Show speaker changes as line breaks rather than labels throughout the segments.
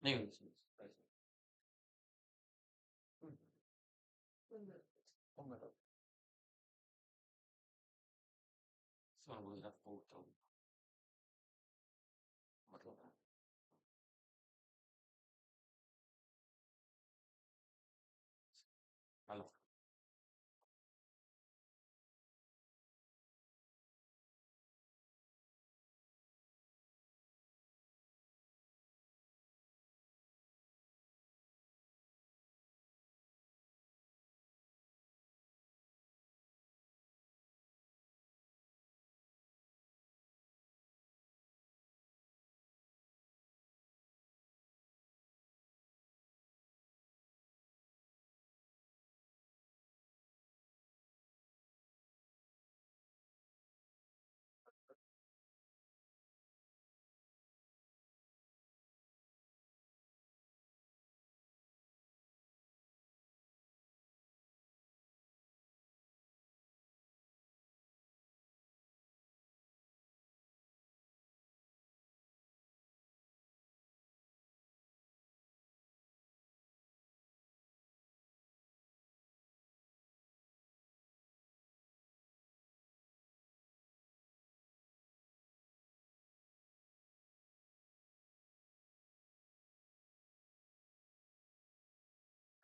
நீங்க சொல்லுங்க போட்டோம் நல்லா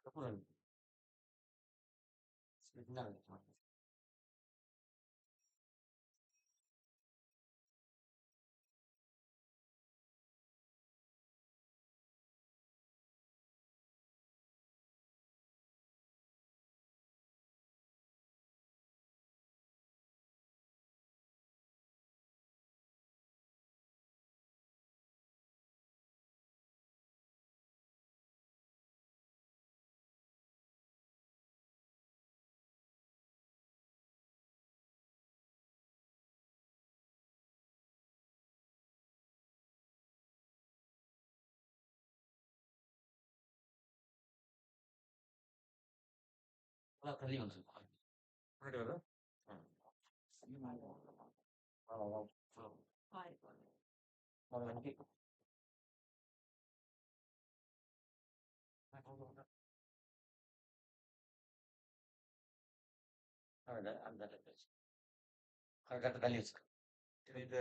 அப்புறம் என்ன தள்ளி வந்துருப்பாங்க முன்னாடி வர அந்த கரெக்டாக தள்ளி வச்சு இது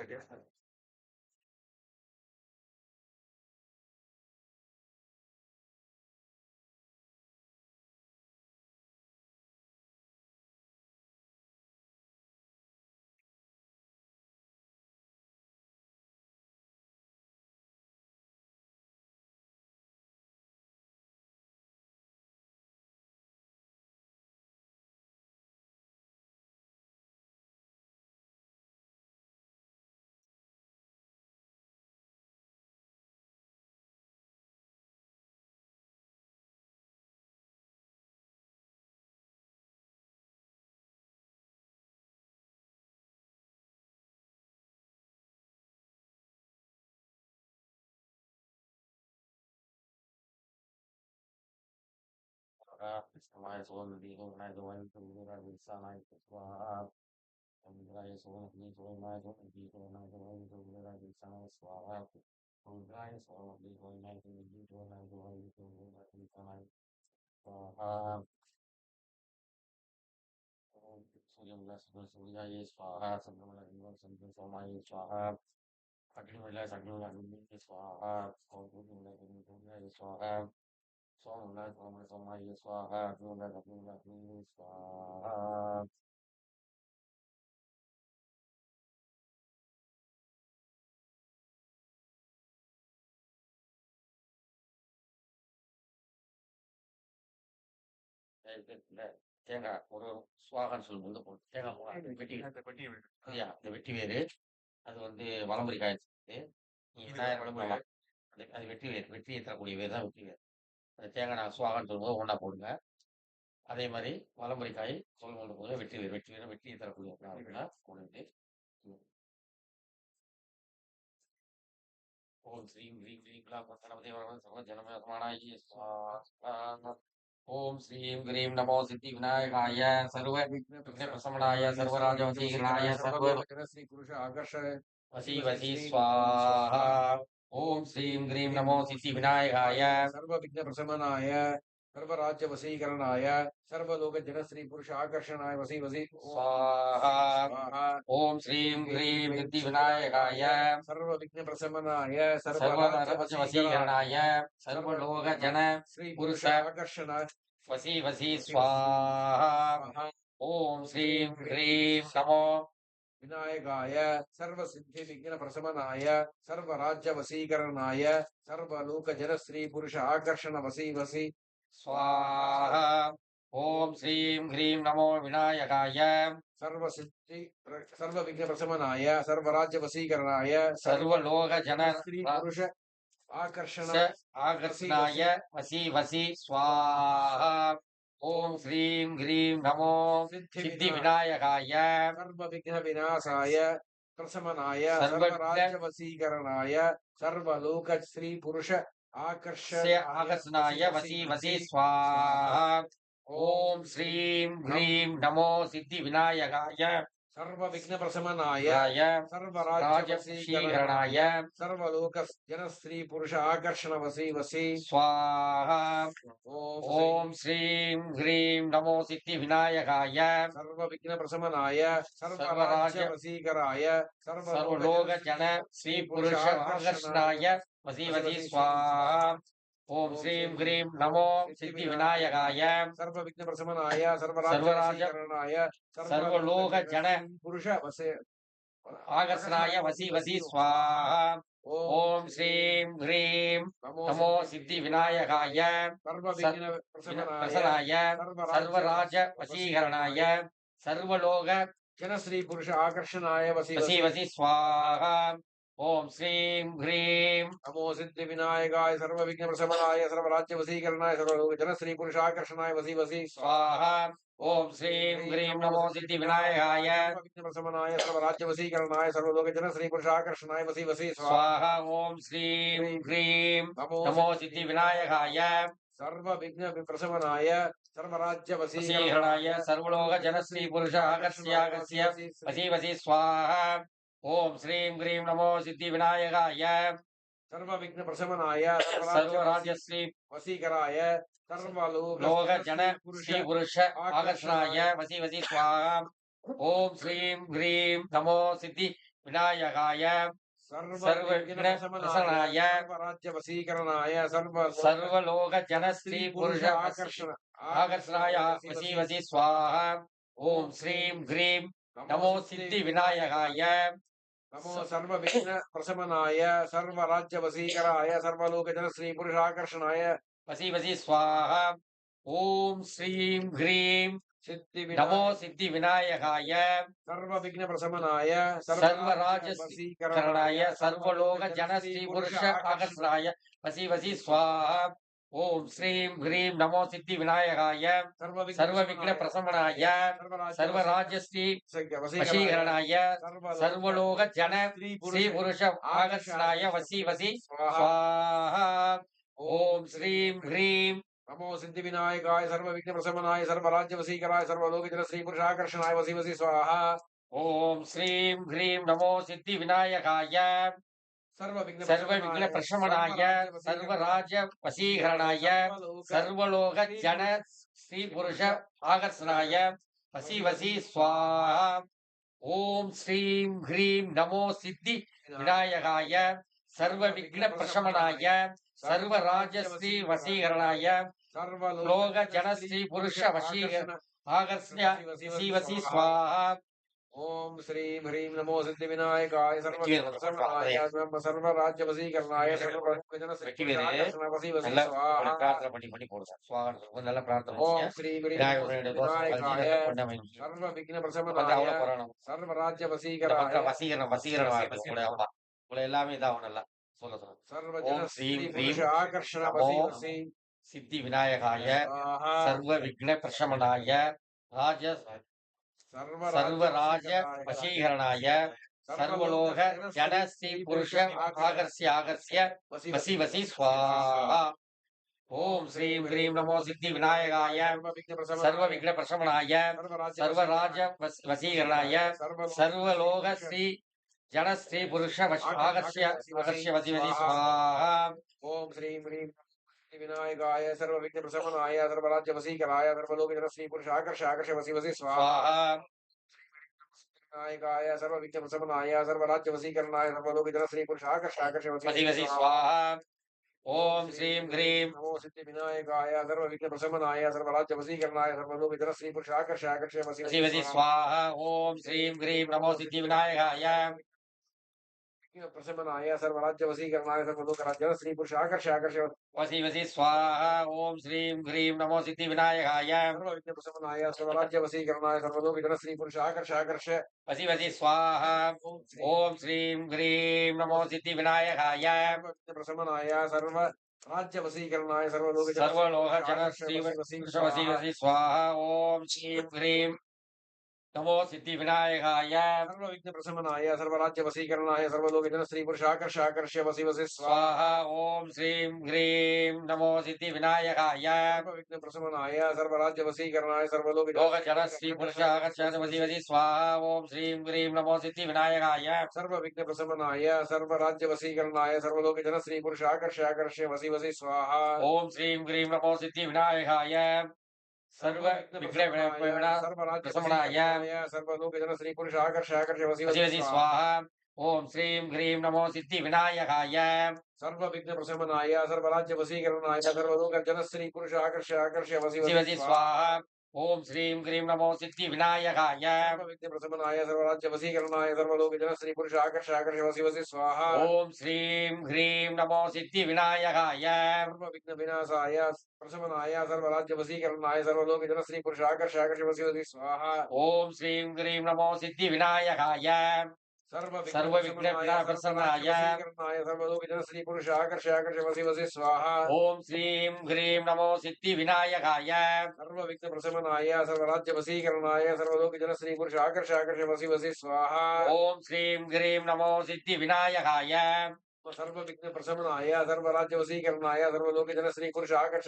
سماعي صغير دي هو معي دوان تقول لي سامعي سواها ومدراي صغير دي هو معي دوان دي هو معي دوان تقول لي سامعي سواها ومدراي صغير دي هو معي دوان دي هو معي دوان تقول لي سامعي سواها سلم الله سبحانه وتعالى سواها سلم الله سبحانه وتعالى سواها أكرم الله سبحانه وتعالى سواها أعوذ بالله من الشيطان سواها صلى الله عليه وسلم سواها سواها இல்ல தேங்காய் ஒரு சுவாகன்னு சொல்லும்போது போட்டு தேங்காய் வெட்டி இந்த வெட்டி வேறு அது வந்து வலம்புரி காய்ச்சி விநாயகர் ஆமா அது வெட்டி வேறு வெட்டி தரக்கூடிய வேறு தான் வெட்டி வேறு அந்த தேங்காய் நாங்கள் சுவாகன்னு சொல்லும்போது ஒன்றா போடுங்க அதே மாதிரி வலம்புரி காய் சொல்ல கொண்டு போது வெற்றியை தரக்கூடிய கொண்டு ஓம் ஸ்ரீம் ஹ்ரீம் க்ளீம் க்ளாம் கணபதி ஜனமயமானாய ஸ்வாஹா. ஓம் ஸ்ரீம் ஹ்ரீம் நமோ சித்தி விநாயகாய சர்வ விக்ன பிரசமனாய சர்வராஜ வசீகரணாய சர்வ
ஸ்ரீ புருஷ ஆகர்ஷ
வசி வசி ஸ்வாஹா. ஓம் ஸ்ரீம் ஹ்ரீம் நமோ சித்தி விநாயகாய
சர்வ விக்ன பிரசமனாய சர்வராஜ்ய வசீகரணாய சர்வலோக ஜனஸ்ரீ புருஷ ஆகர்ஷணாய வசி வசி
ஸ்வாஹா. ஓம் ஸ்ரீம் ஹ்ரீம் சித்தி விநாயகாய
சர்வ விக்ன பிரசமனாய
சர்வராஜ வசீகரணாய சர்வலோக ஜன
ஸ்ரீ
புருஷ
ஆகர்ஷண
வசி வசி ஸ்வாஹா. ஓம் ஸ்ரீம் ஹ்ரீம் நமோ
விநாயகாய சர்வ சித்தி விக்ன பிரசமனாய சர்வ ராஜ்ய வசீகரணாய சர்வலோக ஜனஸ்ரீ புருஷ ஆகர்ஷண வசி வசி
ஸ்வாஹா. ஓம் ஸ்ரீம் ஹ்ரீம் நமோ விநாயகாய
சர்வ சித்தி சர்வ விக்ன பிரசமனாய சர்வராஜ்ய வசீகரணாய
சர்வலோக ஜன
ஸ்ரீ புருஷ ஆகர்ஷண
ஆகர்ஷணாய வசி வசி ஸ்வாஹா. ஓம் ஸ்ரீம் ஹ்ரீம் நமோ சித்தி விநாயகாய
சர்வ விக்ன விநாசாய பிரசமனாய
சர்வ
சர்வராஜ்ய வசீகரணாய சர்வலோக ஸ்ரீ புருஷ
ஆகர்ஷணாய வசி வசி ஸ்வாஹா. ஓம் ஸ்ரீம் ஹ்ரீம் நமோ சித்தி விநாயகாய
சர்வ விக்ன பிரசமனாய
சர்வராஜ வசீகரணாய
சர்வலோக ஜனஸ்ரீ புருஷ ஆகர்ஷண வசி வசி
ஸ்வாஹா. ஓம் ஸ்ரீம் ஹ்ரீம் நமோ சித்தி விநாயகாய
சர்வ விக்ன பிரசமனாய சர்வராஜ வசீகராய
சர்வலோக ஜன ஸ்ரீ புருஷ ஆகர்ஷணாய வசி வசி ஸ்வாஹா. ஓம் ஸ்ரீம் ஹ்ரீம் நமோ சித்தி விநாயகாய
சர்வ விக்ன பிரசமனாய சர்வராஜ
சர்வலோக ஜன
புருஷ வசே
ஆகர்ஷணாய வசி வசி ஸ்வாஹா. ஓம் ஸ்ரீம் ஹ்ரீம் நமோ சித்தி விநாயகாய பிரசனாய சர்வராஜ வசீகரணாய சர்வலோக
ஜனஸ்ரீ புருஷ ஆகர்ஷணாய வசி
வசி வசி ஸ்வாஹா. ஓம் ஸ்ரீம் ஹ்ரீம்
நமோ சித்தி விநாயகாய சர்வ விக்ன பிரசமனாய சர்வராஜ்ய வசீகரணாய சர்வலோக ஜனஸ்ரீ புருஷ ஆகர்ஷணாய வசி வசி
ஸ்வாஹா. ஓம் ஸ்ரீம் ஹ்ரீம் நமோ சித்தி விநாயகாய
விக்ன பிரசமனாய சர்வராஜ்ய வசீகரணாய சர்வலோக ஜனஸ்ரீ புருஷ ஆகர்ஷணாய வசி வசி
ஸ்வாஹா. ஓம் ஸ்ரீம் ஹ்ரீம் நமோ சித்தி விநாயகாய
சர்வ விக்ன பிரசமனாய சர்வராஜ்ய
வசீகரணாய சர்வலோக ஜனஸ்ரீ புருஷ ஆகர்ஷ்யாகஸ்ய வசி வசி ஸ்வாஹா. ஓம் ஸ்ரீம் ஹ்ரீம் நமோ சித்தி விநாயகாய
சர்வ விக்ன பிரசமனாய
சர்வராஜஸ்ரீ
வசீகராய
லோக ஜன ஸ்ரீ புருஷ ஆகர்ஷணாய வசி வசி ஸ்வாஹா. ஓம் ஸ்ரீம் ஹ்ரீம் நமோ சித்தி விநாயகாய சர்வ விக்ன பிரசனாய
ராஜ்ய வசீகரணாய
சர்வலோக ஜன ஸ்ரீ புருஷ ஆகர்ஷணாய வசி வசி ஸ்வாஹா. ஓம் ஸ்ரீம் ஹ்ரீம் நமோ சித்தி விநாயகாய
நமோ சர்வ விக்ன பிரசமனாய சர்வ ராஜ்ய வசீகராய சர்வலோக ஜன ஸ்ரீ புருஷ ஆகர்ஷணாய
வசி வசி ஸ்வாஹா. ஓம் ஸ்ரீம் ஹ்ரீம் நமோ சித்தி விநாயகாய
சர்வ விக்ன பிரசமனாய
சர்வராஜ வசீகரணாய சர்வலோக ஜன ஸ்ரீ புருஷ ஆகர்ஷணாய வசி வசி ஸ்வாஹா. ஓம் ஸ்ரீம் ஹ்ரீம் நமோ சித்தி விநாயகாய சர்வ விக்ன பிரசமனாய சர்வராஜஸ்ரீ வசீகரணாய சர்வலோக ஜன ஸ்ரீ புருஷ ஆகர்ஷணாய வசி வசி ஸ்வாஹா. ஓம் ஸ்ரீம் ஹ்ரீம்
நமோ சித்தி விநாயகாய சர்வ விக்ன பிரசமனாய சர்வராஜ்ய வசீகராய சர்வலோக ஜன ஸ்ரீ புருஷ ஆகர்ஷணாய வசி வசி ஸ்வாஹா.
ஓம் ஸ்ரீம் ஹ்ரீம் நமோ சித்தி விநாயகாய சர்வ விக்ன பிரசமனாய சர்வராஜ வசீகரணாய சர்வலோக ஜன ஸ்ரீ புருஷ ஆகர்ஷணாய வசி வசி ஸ்வாஹா. ஓம் ஸ்ரீம் ஹ்ரீம் நமோ சித்தி விநாயகாய சர்வ விக்ன பிரசமனாய சர்வராஜ ஸ்ரீ வசீகரணாய லோக ஜன ஸ்ரீ புருஷ ஆகர்ஷ்ய வசி வசி ஸ்வாஹா.
ஓம் ஸ்ரீம் ஹ்ரீம் நமோ சித்தி விநாயகாய சர்வராஜ்ய வசீகரணாய சர்வலோக ஜன ஸ்ரீ புருஷ ஆகர்ஷணாய வசி வசி ஸ்வாஹா.
பண்ணி போடுங்க. நல்ல பிரார்த்தனை.
ஓம் ஸ்ரீம் விநாயகாய சர்வ விக்ன பிரசமனாய சர்வராஜ்ய வசீகராய
வசீகரணம் எல்லாமே இதாகும். நல்லா சொல்ல
சர்வ ஜன ஸ்ரீ புருஷ ஆகர்ஷண வசி வசி
सिद्धि विनायकाय
स्वाहा
सर्व विघ्न प्रशमनाय राज सर्वराज वशीकरणाय सर्वलोक जन श्री पुरुष आकर्ष्य वसी वसी स्वाहा ओम श्रीं ह्रीं नमो सिद्धि विनायकाय सर्व विघ्न प्रशमनाय सर्वराज वशीकरणाय सर्वलोक श्री जन श्री पुरुष आकर्ष्य वसी वसी स्वाहा
ओम श्रीं ह्रीं विनायकाय सर्व विघ्न प्रशमनाय सर्वराज्य वशीकराय सर्वलोक जन श्री पुरुष आकर्ष वसी वसी स्वाहा विनायकाय सर्व विघ्न प्रशमनाय सर्वराज्य वशीकरणाय सर्वलोक जन श्री पुरुष आकर्ष वसी वसी
स्वाहा ओम श्रीं ह्रीं
नमो सिद्धि विनायकाय सर्व विघ्न प्रशमनाय सर्वराज्य वशीकरणाय सर्वलोक जन श्री पुरुष आकर्ष वसी वसी
स्वाहा ओम श्रीं ह्रीं नमो सिद्धि विनायकाय
प्रशमनाय सर्वराज्य वशीकरणाय सर्वलोक जन श्री पुरुष आकर्ष
वसी वसी स्वाहा ओम श्रीं ह्रीं नमो सिद्धि विनायकाय
सर्व विघ्न प्रशमनाय सर्वराज्य वशीकरणाय सर्वलोक जन श्री पुरुष आकर्ष
वसी वसी स्वाहा ओम श्रीं ह्रीं नमो सिद्धि विनायकाय
प्रशमनाय सर्व राज्य वशीकरणाय सर्वलोक
जन श्री वसी वसी स्वाहा ओम श्रीं ह्रीं नमो सिद्धि विनायकाय
सर्व विघ्न प्रशमनाय सर्वराज्य वशीकरणाय सर्वलोक जन श्री पुरुष आकर्ष वसी वसी
स्वाहा ओम श्रीं ह्रीं नमो सिद्धि विनायकाय
सर्व विघ्न प्रशमनाय सर्वराज्य वशीकरणाय सर्वलोक
जन श्री पुरुष आकर्ष वसी वसी स्वाहा ओम श्रीं ह्रीं नमो सिद्धि विनायकाय
सर्व विघ्न प्रशमनाय सर्वराज्य वशीकरणाय सर्वलोक जन श्री पुरुष आकर्ष वसी वसी स्वाहा
ओम श्रीं ह्रीं नमो सिद्धि विनायकाय सर्व विघ्न प्रशमनाय
सर्वलोक जन श्री पुरुष आकर्ष वसी
वसी स्वाहा ओम श्रीं ह्रीं नमो सिद्धि विनायकाय
सर्व विघ्न प्रशमनाय सर्वराज्य वशीकरणाय सर्वलोक जन श्री पुरुष आकर्ष वसी
वसी स्वाहा ओम श्रीं ह्रीं नमो सिद्धि विनायकाय
सर्व विघ्न प्रशमनाय सर्वराज्य वशीकरणाय सर्वलोक जन श्री पुरुष आकर्ष वसी वसी स्वाहा
ओम श्रीं ह्रीं नमो सिद्धि विनायकाय
सर्व विघ्न विनाशाय प्रशमनाय सर्वराज्य वशीकरणाय सर्वलोक जन श्री पुरुष आकर्ष वसी वसी स्वाहा
ओम श्रीं ह्रीं नमो सिद्धि विनायकाय सर्व विघ्न प्रसन्नाय
सर्वलोक जन श्री पुरुष आकर्ष वसी वसी स्वाहा
ओम श्रीं ह्रीं नमो सिद्धि विनायकाय
सर्व विघ्न प्रशमनाय सर्वराज्य वशीकरणाय सर्वलोक जन श्री पुरुष आकर्ष वसी वसी स्वाहा
ओम श्रीं ह्रीं नमो सिद्धि विनायकाय
सर्व विघ्न प्रशमनाय सर्वराज्य वशीकरणाय सर्वलोक जन श्री पुरुष आकर्ष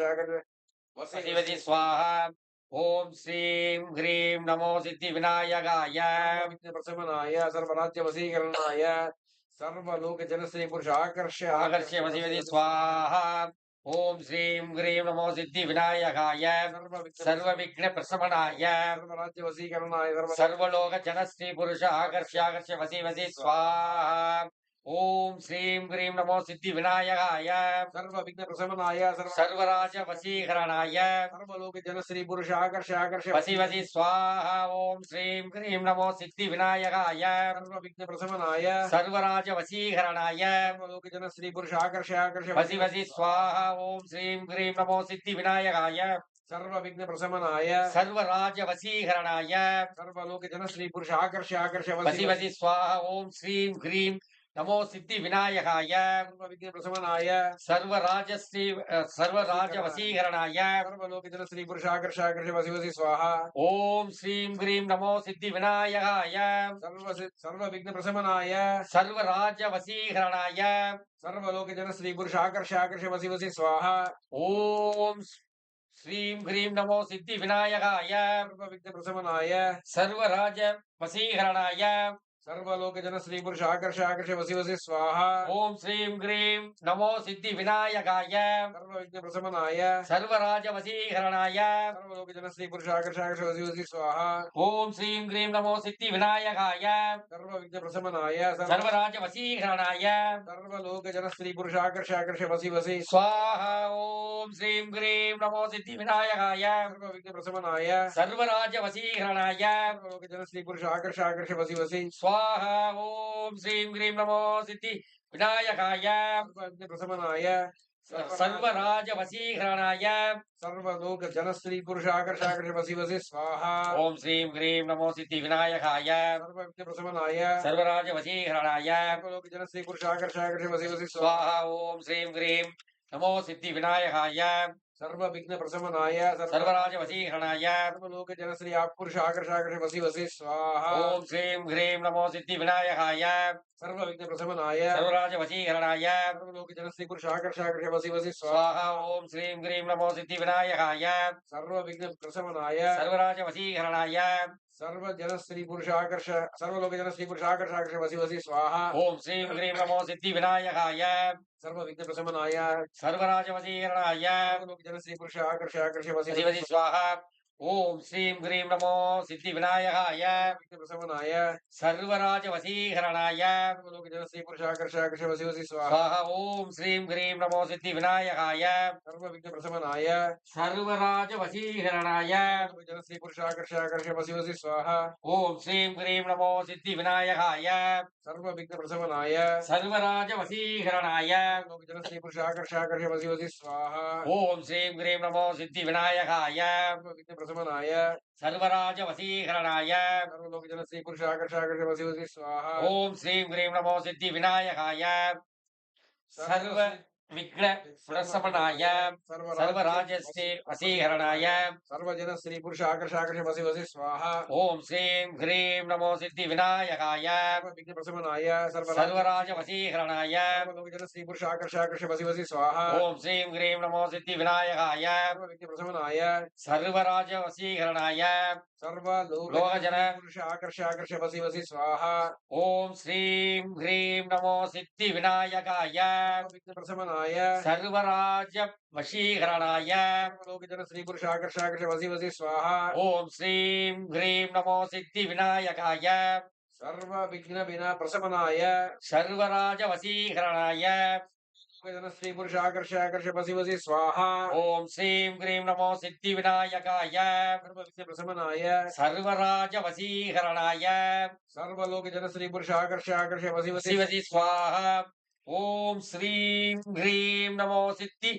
वसी वसी स्वाहा ओम श्रीं ह्रीं नमो सिद्धि विनायकाय
विघ्न प्रशमनाय सर्वराज्य वशीकरणाय सर्वलोक जन श्री पुरुष आकर्ष
वसी वसी स्वाहा ओम श्रीं ह्रीं नमो सिद्धि विनायकाय सर्व विघ्न प्रशमनाय
सर्वराज्य वशीकरणाय
सर्वलोक जन श्री पुरुष आकर्ष वसी वसी स्वाहा ओम श्रीं ह्रीं नमो सिद्धि विनायकाय
सर्व विघ्न प्रशमनाय
सर्वराज वशीकरणाय
सर्वलोक जन श्री पुरुष आकर्ष
वसी वसी स्वाहा ओम श्रीं ह्रीं नमो सिद्धि विनायकाय
सर्व विघ्न प्रशमनाय
सर्वराज वशीकरणाय
सर्वलोक जन श्री पुरुष आकर्ष
वसी वसी स्वाहा ओम श्रीं ह्रीं नमो सिद्धि विनायकाय
सर्व विघ्न प्रशमनाय
सर्वराज वशीकरणाय
सर्वलोक जन श्री पुरुष आकर्ष
वसी वसी स्वाहा ओम श्रीं ह्रीं नमो सिद्धि विनायकाय
सर्व विघ्न प्रशमनाय
सर्वराज वशीकरणाय
सर्वलोक जन श्री पुरुष आकर्ष वसी वसी स्वाहा
ओम श्रीं ह्रीं नमो सिद्धि विनायकाय
सर्व विघ्न प्रशमनाय
सर्वराज वशीकरणाय
सर्वलोक जन श्री पुरुष आकर्ष वसी वसी स्वाहा
ओम श्रीं ह्रीं नमो सिद्धि विनायकाय
सर्व विघ्न प्रशमनाय
सर्वराज वशीकरणाय
सर्वलोक जन श्री पुरुष आकर्ष वसी वसी स्वाहा
ओम श्रीं ह्रीं नमो सिद्धि विनायकाय
सर्व विघ्न प्रशमनाय
सर्वराज वशीकरणाय
सर्वलोक जन श्री पुरुष आकर्ष वसी वसी स्वाहा
ओम श्रीं ह्रीं नमो सिद्धि विनायकाय
सर्व विघ्न प्रशमनाय
सर्वराज वशीकरणाय
सर्वलोक जन स्त्री पुरुष आकर्ष वसी वसी
स्वाहा ओम श्रीं ह्रीं नमो सिद्धि विनायकाय
सर्व विघ्न प्रशमनाय
सर्वराज वशीकरणाय
सर्वलोक जन स्त्री पुरुष आकर्ष वसी वसी
स्वाहा ओम श्रीं ह्रीं नमो सिद्धि विनायकाय
विघ्न प्रशमनाय
सर्वराज वशीकरणाय
सर्वलोक जन स्त्री पुरुष आकर्ष वसी वसी स्वाहा
ओम श्रीं ह्रीं नमो सिद्धि विनायकाय
सर्व विघ्न प्रशमनाय
सर्वराज वशीकरणाय
सर्वलोक जन स्त्री पुरुष आकर्ष वसी वसी
स्वाहा ओम श्रीं ह्रीं नमो सिद्धि विनायकाय
सर्व विघ्न प्रशमनाय
सर्वराज वशीकरणाय
सर्वलोक जनश्री पुरुष आकर्षाकर्ष वसी वसी स्वाहा
ओम श्रीं ह्रीं नमो सिद्धि विनायकाय
सर्व विघ्न प्रशमनाय
सर्वराज वशीकरणाय
सर्वलोक जनश्री पुरुष आकर्षाकर्ष वसी वसी
स्वाहा ओम श्रीं ह्रीं नमो सिद्धि विनायकाय
सर्व विघ्न प्रशमनाय
सर्वराज वशीकरणाय
सर्व जनश्री पुरुष आकर्ष सर्वलोक जनश्री पुरुष आकर्षाकर्ष वसी वसी स्वाहा
ओम श्रीं ह्रीं नमो सिद्धि विनायकाय
सर्व विघ्न प्रशमनाय
सर्वराज वशीकरणाय
सर्वलोक जनश्री पुरुष आकर्षाकर्ष वसी
वसी वसी स्वाहा ओम श्रीं ह्रीं नमो सिद्धि विनायकाय
विघ्न प्रशमनाय
सर्वराज वशीकरणाय
सर्वलोक जनश्री पुरुष आकर्षाकर्ष वसी वसी स्वाहा
स्वाहा ओम श्रीं ह्रीं नमो सिद्धि विनायकाय
सर्व विघ्न प्रशमनाय
सर्वराज वशीकरणाय
जनश्री पुरुष आकर्षाकर्ष वसी वसी स्वाहा
ओम श्रीं ह्रीं नमो सिद्धि विनायकाय
सर्व विघ्न प्रशमनाय
सर्वराज वशीकरणाय
जनश्री पुरुष आकर्षाकर्ष वसी वसी स्वाहा
ओम श्रीं ह्रीं नमो सिद्धि विनायकाय
सर्व विघ्न प्रशमनाय
सर्वराज वशीकरणाय
सर्वलोक जनश्री पुरुष आकर्षाकर्ष वसी वसी स्वाहा
ओम श्रीं ह्रीं नमो सिद्धि विनायकाय सर्व विघ्न प्रशमनाय सर्वराजस्य वशीकरणाय
सर्वजन स्त्री पुरुष आकर्षाकर्ष वसी वसी स्वाहा
ओम श्रीं ह्रीं नमो सिद्धि विनायकाय
विघ्न प्रशमनाय
सर्वराज वशीकरणाय
सर्वलोकजन स्त्री पुरुष आकर्षाकर्ष वसी वसी स्वाहा
ओम श्रीं ह्रीं नमो सिद्धि विनायकाय
विघ्न प्रशमनाय
सर्वराज वशीकरणाय
सर्वलोकजन पुरुष आकर्षाकर्ष वसी वसी स्वाहा
ओम श्रीं ह्रीं नमो सिद्धि विनायकाय
विघ्न प्रशमनाय
सर्वराज वशीकरणाय
सर्वलोकजन स्त्री पुरुष आकर्षाकर्ष वसी वसी स्वाहा
ओम श्रीं ह्रीं नमो सिद्धि विनायकाय
सर्व विघ्न विना प्रशमनाय
सर्वराज वशीकरणाय
जन स्त्री पुरुष आकर्षाकर्ष वसी वसी स्वाहा
ओम श्रीं ह्रीं नमो सिद्धि विनायकाय
सर्व विघ्न प्रशमनाय
सर्वराज वशीकरणाय
सर्वलोक जन स्त्री पुरुष आकर्षाकर्ष वसी
वसी वसी स्वाहा ओम श्रीं ह्रीं नमो सिद्धि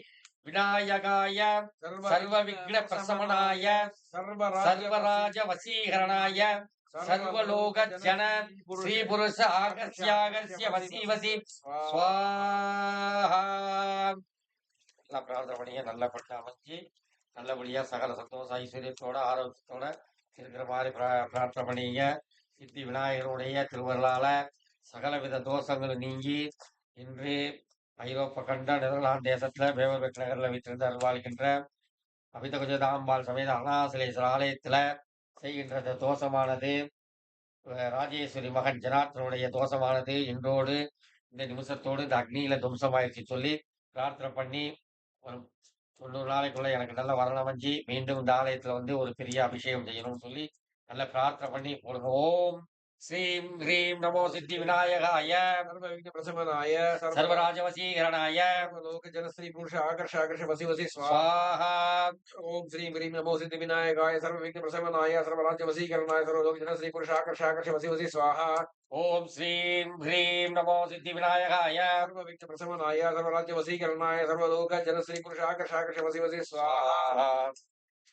विनायकाय सर्व विघ्न प्रशमनाय सर्वराज वशीकरणाय सर्वलोक जन श्री पुरुष आकर्ष्याकर्ष्य वसी वसी स्वाहा பிரார்த்தனை பண்ணிய நல்லபட்ட அமைஞ்சு நல்லபடியா சகல சந்தோஷ ஐஸ்வர்யத்தோட ஆரோக்கியத்தோட இருக்கிற மாதிரி பிரார்த்தனை பண்ணிங்க சித்தி விநாயகருடைய திருவருளால சகலவித தோஷங்களும் நீங்கி இன்று ஐரோப்பா கண்ட நெதர்லாந்து தேசத்துல பேவர்பெக் நகர்ல வீட்டிலிருந்து அருள்வாழ்கின்ற அபிதகுஜதாம்பாள் சமேத அருணாசலேஸ்வரர் ஆலயத்துல செய்கின்ற இந்த தோஷமானது ராஜேஸ்வரி மகன் ஜனார்த்தனுடைய தோஷமானது இன்றோடு இந்த நிமிஷத்தோடு இந்த அக்னியில துவம்சமாயிடுச்சு சொல்லி பிரார்த்தனை பண்ணி ஒரு 90 நாளைக்குள்ள எனக்கு நல்ல வரணம் அமைஞ்சு மீண்டும் இந்த ஆலயத்துல வந்து ஒரு பெரிய அபிஷேகம் செய்யணும்னு சொல்லி நல்ல பிரார்த்தனை பண்ணி போடுங்க ஓம் श्रीं ह्रीं नमो सिद्धि विनायकाय
सर्वविघ्न प्रशमनाय
सर्वराज वशीकरणाय
लोक जन स्त्री पुरुष आकर्षाकर्ष वसी वसी
स्वाहा
ओम श्रीं ह्रीं नमो सिद्धि विनायकाय सर्वविघ्न प्रशमनाय सर्वराज्य वशीकरणाय सर्वलोक जन स्त्री पुरुष आकर्षाकर्ष वसी वसी स्वाहा
ओम श्रीं ह्रीं नमो सिद्धि विनायकाय
सर्वविघ्न प्रशमनाय सर्वराज्य वशीकरणाय सर्वलोक जन स्त्री पुरुष आकर्षाकर्ष वसी वसी स्वाहा